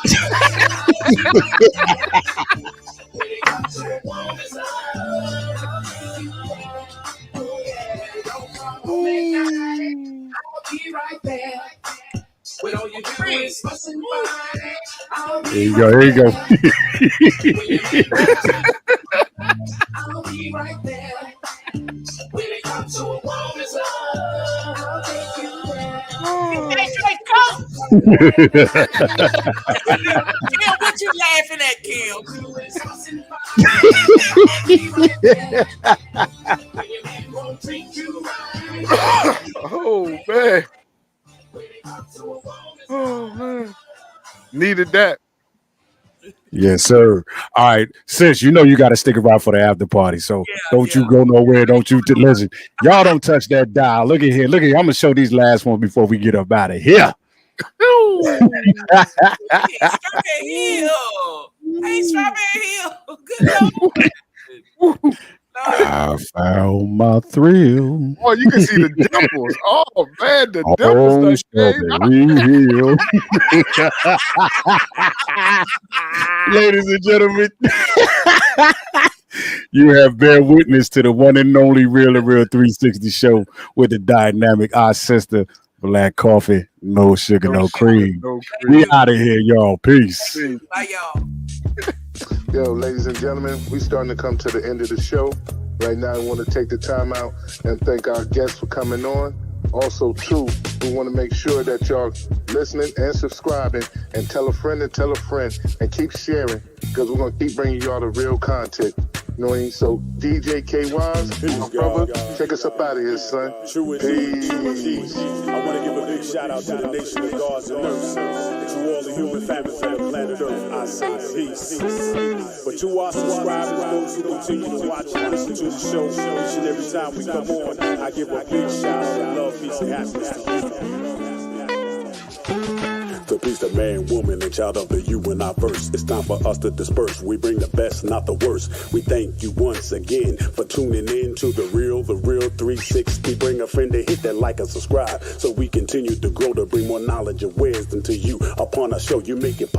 [SPEAKER 3] Here you go. Here you go.
[SPEAKER 7] I'll be right there. When it comes to a woman's love, I'll take you there.
[SPEAKER 5] Hey, Drake, come. Kim, what you laughing at, Kim?
[SPEAKER 6] Oh man. Oh man. Needed that.
[SPEAKER 3] Yes, sir. All right, sis, you know you got to stick around for the after party. So don't you go nowhere. Don't you listen. Y'all don't touch that dial. Look at here. Look at here. I'm gonna show these last ones before we get up out of here.
[SPEAKER 5] Strawberry Hill. Hey, Strawberry Hill. Good Lord.
[SPEAKER 3] I found my thrill.
[SPEAKER 6] Oh, you can see the dimples. Oh man, the
[SPEAKER 3] Oh,
[SPEAKER 6] dimples.
[SPEAKER 3] Strawberry Hill. Ladies and gentlemen, you have bear witness to the one and only Real 360 show with the dynamic our sister Black Koffee, no sugar, no cream. We out of here, y'all. Peace.
[SPEAKER 5] Bye, y'all.
[SPEAKER 1] Yo, ladies and gentlemen, we starting to come to the end of the show. Right now, I want to take the time out and thank our guests for coming on. Also, too, we want to make sure that y'all listening and subscribing and tell a friend and keep sharing because we're going to keep bringing y'all the real content. You know what I mean? So, DJ K-Wise, my brother, take us up out of here, son. Peace.
[SPEAKER 2] I want to give a big shout out to the nation of guards and nurses, and to all the human families on the planet Earth. I say peace. But to our subscribers, those who continue to watch and listen to the show each and every time we come on, I give a big shout out and love, peace, and happiness to you. To peace the man, woman, and child of the you and our verse. It's time for us to disperse. We bring the best, not the worst. We thank you once again for tuning in to the Real 360. Bring a friend to hit that like and subscribe so we continue to grow to bring more knowledge and wisdom to you. Upon our show, you make it